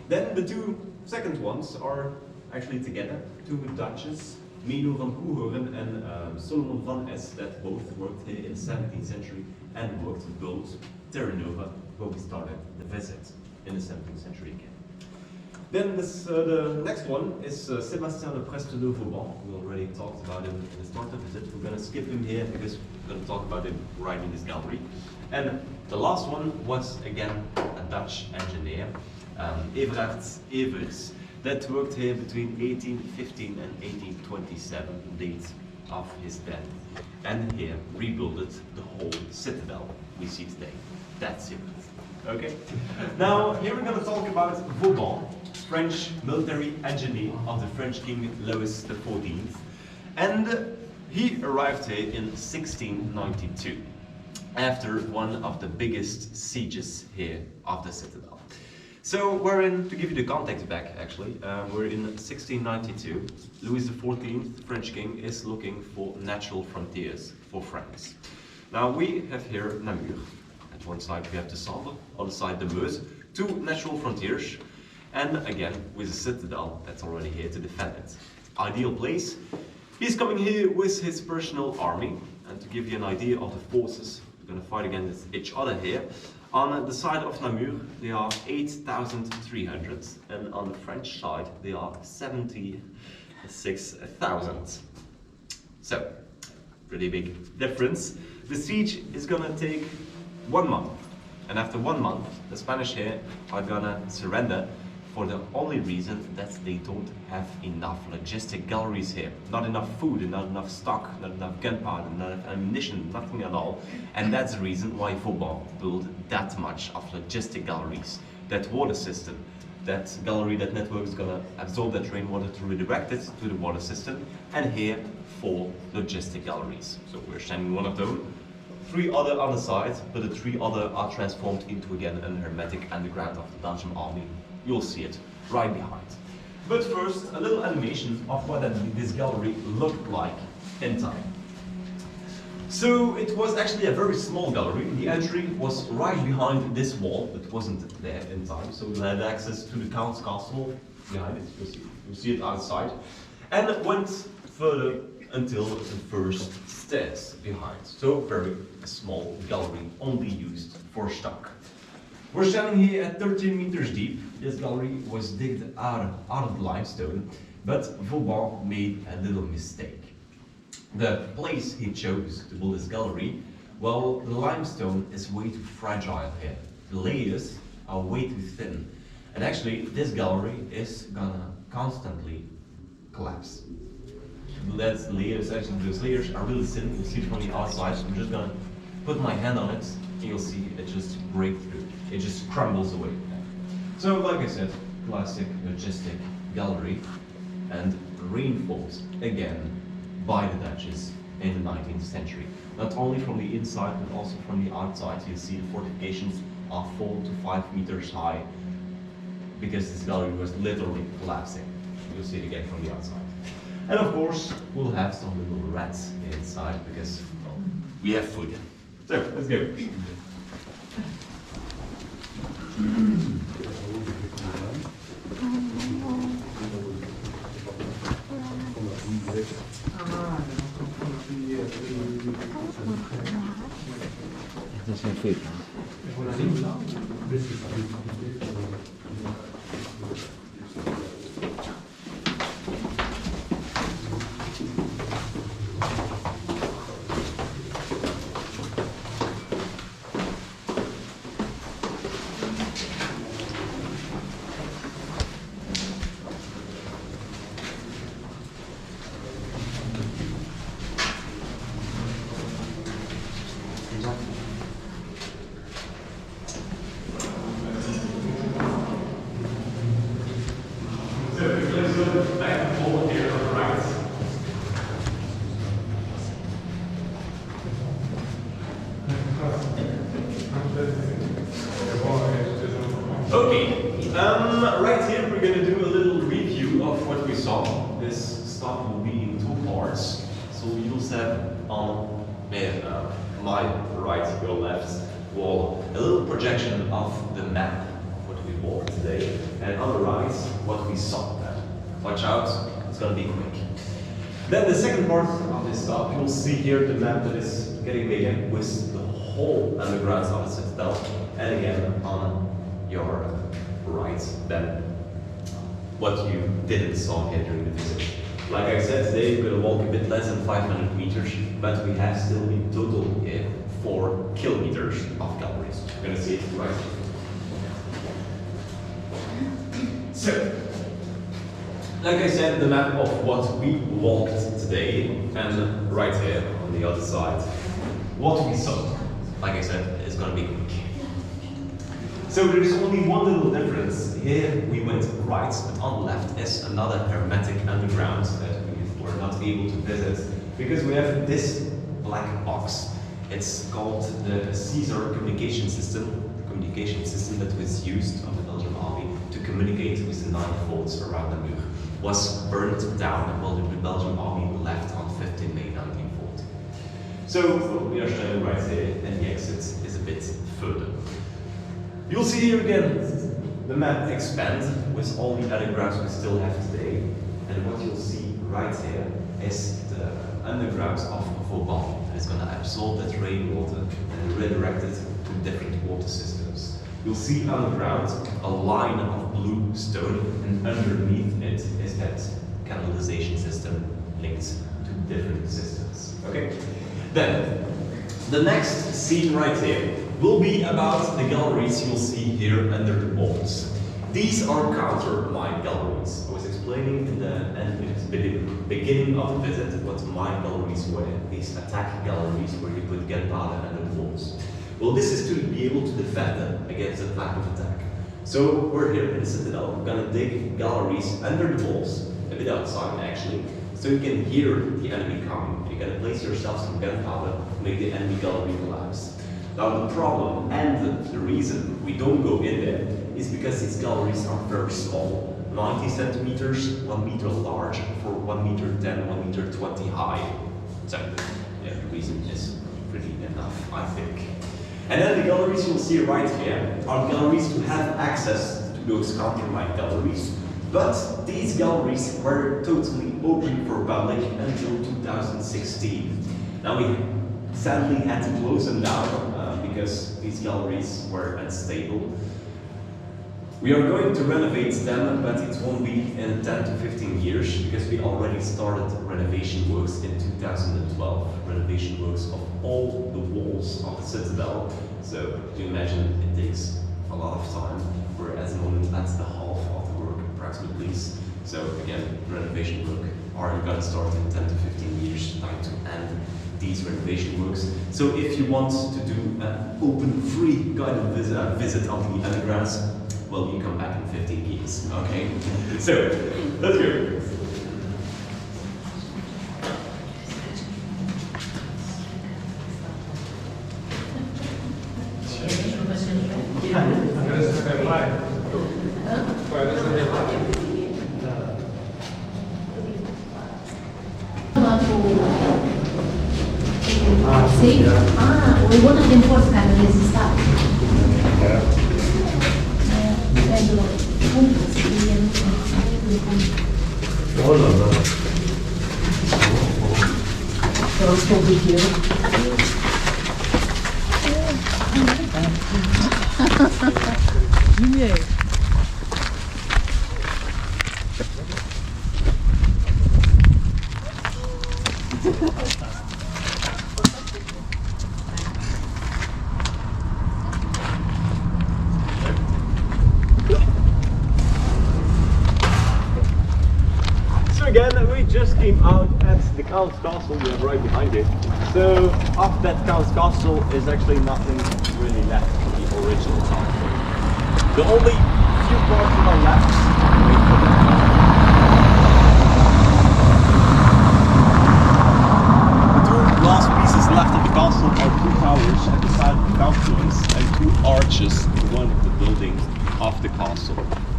Then the 2 second ones are actually together, 2 Dutches, Mino van Koehoorn and Solomon van Es, that both worked here in the 17th century and worked to build Terra Nova, where we started the visit in the 17th century again. Then the next one is Sébastien de Preste-de-Vauban. We already talked about him in the start of the visit. We're going to skip him here because we're going to talk about him right in this gallery. And the last one was again a Dutch engineer, Everard Evers, that worked here between 1815 and 1827, date of his death, and here rebuilt the whole citadel we see today. That's it. Okay? Now, here we're going to talk about Vauban, French military engineer of the French King Louis XIV, and he arrived here in 1692, after one of the biggest sieges here of the citadel. So we're in, to give you the context back actually, we're in 1692. Louis XIV, the French king, is looking for natural frontiers for France. Now we have here Namur. At one side we have the Sambre, other side the Meuse, 2 natural frontiers, and again with a citadel that's already here to defend it. Ideal place. He's coming here with his personal army, and to give you an idea of the forces, we're going to fight against each other here. On the side of Namur, they are 8,300, and on the French side, they are 76,000. So, pretty big difference. The siege is gonna take 1 month, and after 1 month, the Spanish here are gonna surrender for the only reason that they don't have enough logistic galleries here. Not enough food, and not enough stock, not enough gunpowder, not enough ammunition, nothing at all. And that's the reason why Vauban built that much of logistic galleries. That water system, that gallery, that network is gonna absorb that rainwater to redirect it to the water system. And here, 4 logistic galleries. So we're standing one of them. 3 other on the side, but the 3 other are transformed into again an hermetic underground of the Belgian army. You'll see it right behind. But first, a little animation of what this gallery looked like in time. So it was actually a very small gallery. The entry was right behind this wall. It wasn't there in time, so we had access to the Count's castle behind it. You'll see it outside. And it went further until the first stairs behind. So very small gallery, only used for stock. We're standing here at 13 meters deep. This gallery was digged out of limestone, but Vauban made a little mistake. The place he chose to build this gallery, well, the limestone is way too fragile here. The layers are way too thin. And actually, this gallery is gonna constantly collapse. Those layers are really thin. You see it from the outside. I'm just gonna put my hand on it, and you'll see it just break through. It just crumbles away. So, like I said, classic logistic gallery, and reinforced again by the Dutches in the 19th century. Not only from the inside, but also from the outside. You see the fortifications are 4 to 5 meters high, because this gallery was literally collapsing. You'll see it again from the outside. And of course, we'll have some little rats inside, because, well, we have food. So, let's go. a back hole here on the right. Okay, right here we're gonna do a little review of what we saw. This stuff will be in two parts. So you'll have on my right, your left wall, a little projection of the map, what we walked today, and on the right, what we saw. Watch out, it's gonna be quick. Then the second part of this stuff, you'll see here the map that is getting bigger with the whole underground of the Citadel, and again on your right, then what you didn't saw here during the visit. Like I said, today we're going to walk a bit less than 500 meters, but we have still in total 4 kilometers of galleries. You're going to see it right here. So, like I said, the map of what we walked today, and right here on the other side, what we saw, like I said, is going to be quick. So there's only one little difference. Here we went right, but on the left is another hermetic underground that we were not able to visit because we have this black box. It's called the Caesar communication system. The communication system that was used of the Belgian army to communicate with the 9 forts around Namur was burned down while the Belgian army left on 15 May 1940. So we are showing right here, and the exit is a bit further. You'll see here again the map expands with all the undergrounds we still have today. And what you'll see right here is the undergrounds of Vauban. It's going to absorb that rainwater and redirect it to different water systems. You'll see underground a line of blue stone, and underneath it is that canalization system linked to different systems. Okay? Then, the next scene right here will be about the galleries you'll see here under the walls. These are counter-mine galleries. I was explaining in the beginning of the visit what mine galleries were. These attack galleries where you put gunpowder under the walls. Well, this is to be able to defend them against a type of attack. So we're here in the Citadel. We're gonna dig galleries under the walls, a bit outside actually, so you can hear the enemy coming. You're gonna place yourself some gunpowder to make the enemy gallery collapse. Now the problem and the reason we don't go in there is because these galleries are very small. 90 centimeters, 1 meter large, for 1 meter 10, 1 meter 20 high. So yeah, the reason is pretty enough, I think. And then the galleries you'll see right here are galleries to have access to those counter-mine galleries. But these galleries were totally open for public until 2016. Now we sadly had to close them down because these galleries were unstable. We are going to renovate them, but it won't be in 10 to 15 years because we already started renovation works in 2012. Renovation works of all the walls of the Citadel. So you imagine it takes a lot of time. We're at the moment at the half of the work approximately. So again, renovation work are going to start in 10 to 15 years time to end these renovation works. So if you want to do an open, free guided visit of the undergrounds, well, you come back in 15 years, okay? So, let's go. Sì? Ah, uno dei forse che resistava. Oh là là. Again, we just came out at the Count's Castle, we have right behind it. So, off that Count's Castle is actually nothing really left from the original time. The only few parts that are left,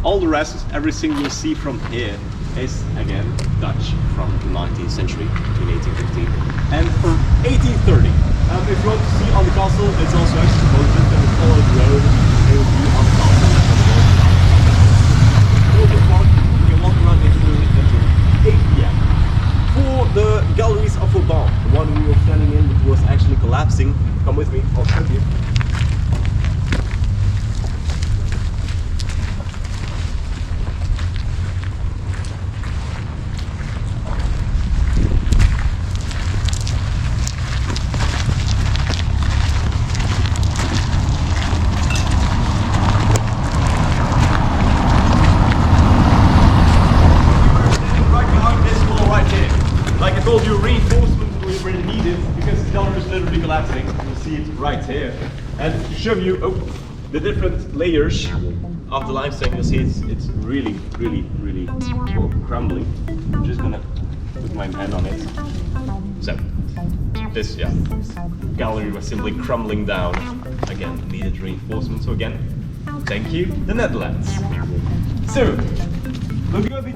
All the rest, everything you see from here is again Dutch from the 19th century, between 1815 and from 1830. If you want to see on the castle, it's also actually posted and follow the road. It will be on the castle. You can walk around until 8 p.m. For the galleries of Vauban, the one we were standing in, which was actually collapsing, come with me, I'll show you. Right here, and to show you the different layers of the limestone, you'll see it's really crumbling. I'm just gonna put my hand on it. So this gallery was simply crumbling down. Again, needed reinforcement. So again, thank you, the Netherlands. So looking a bit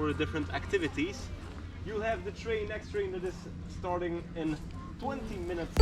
for the different activities. You'll have the next train that is starting in 20 minutes.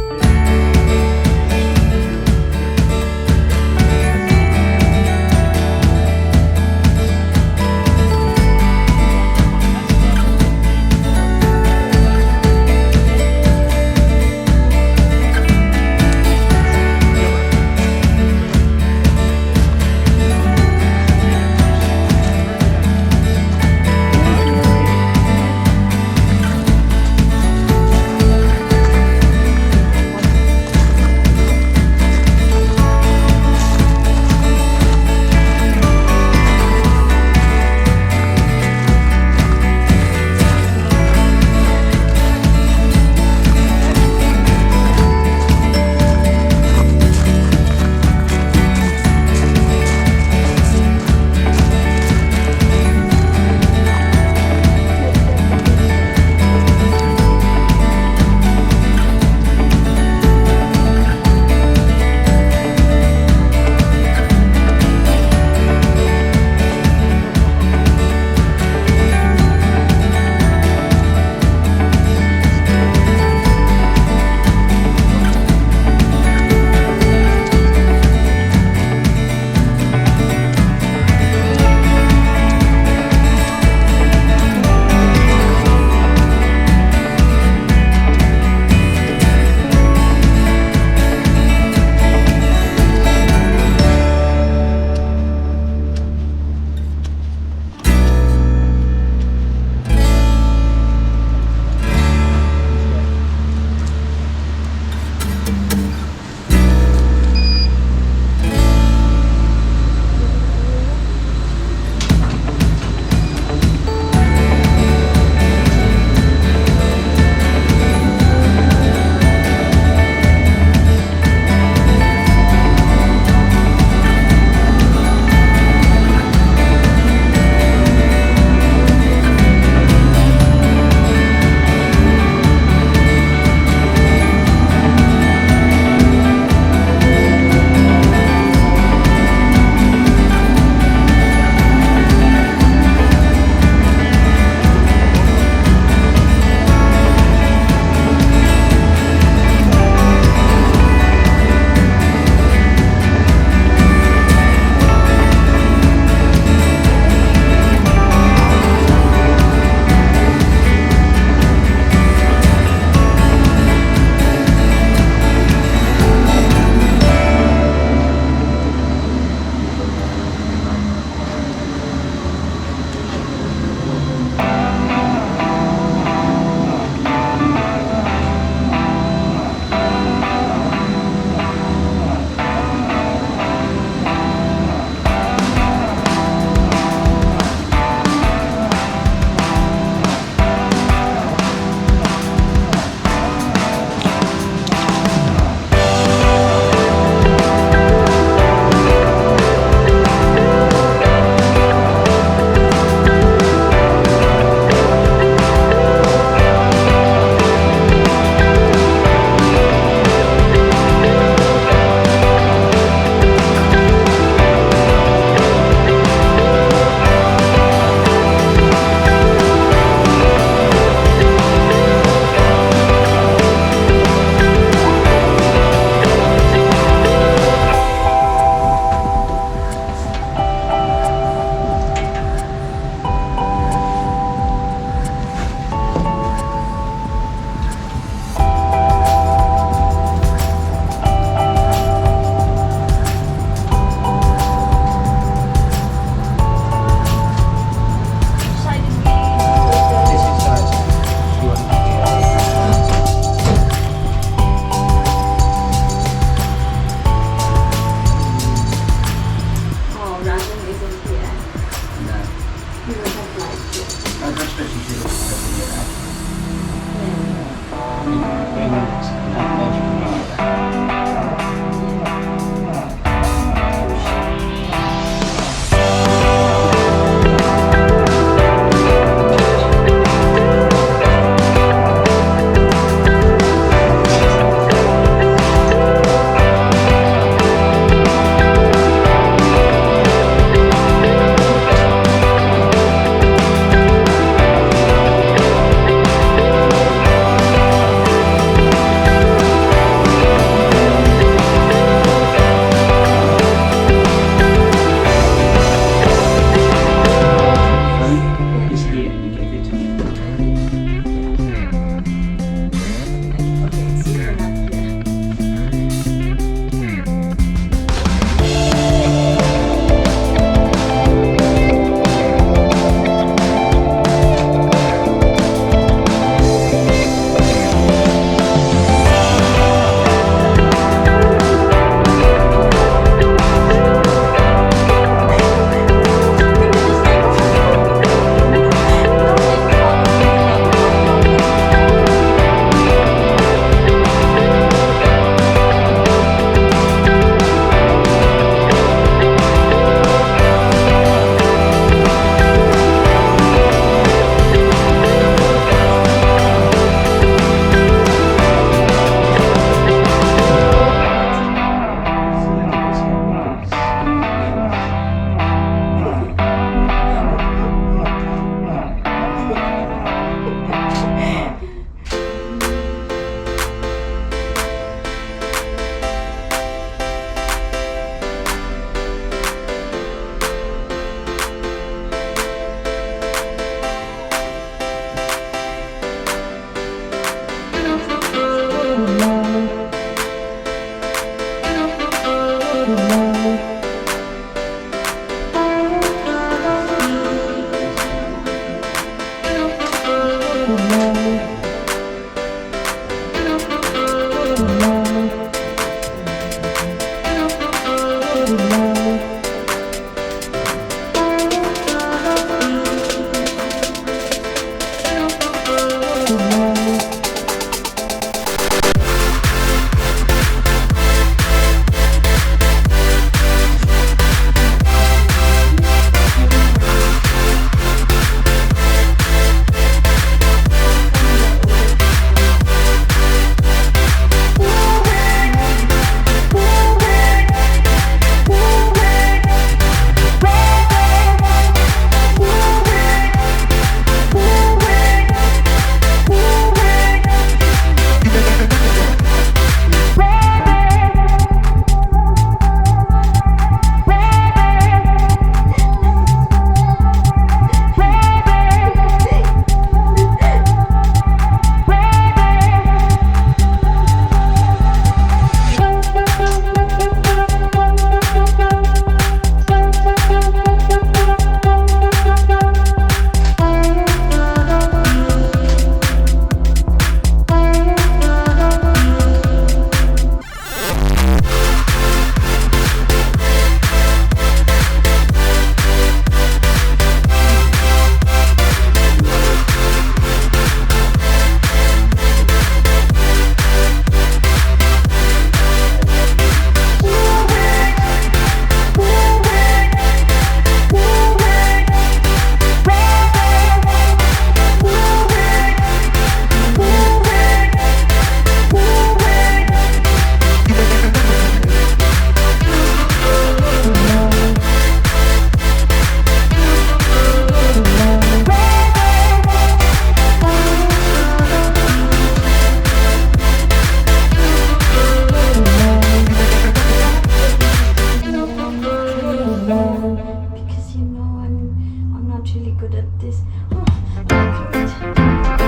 Because you know I'm not really good at this. Oh, I can't.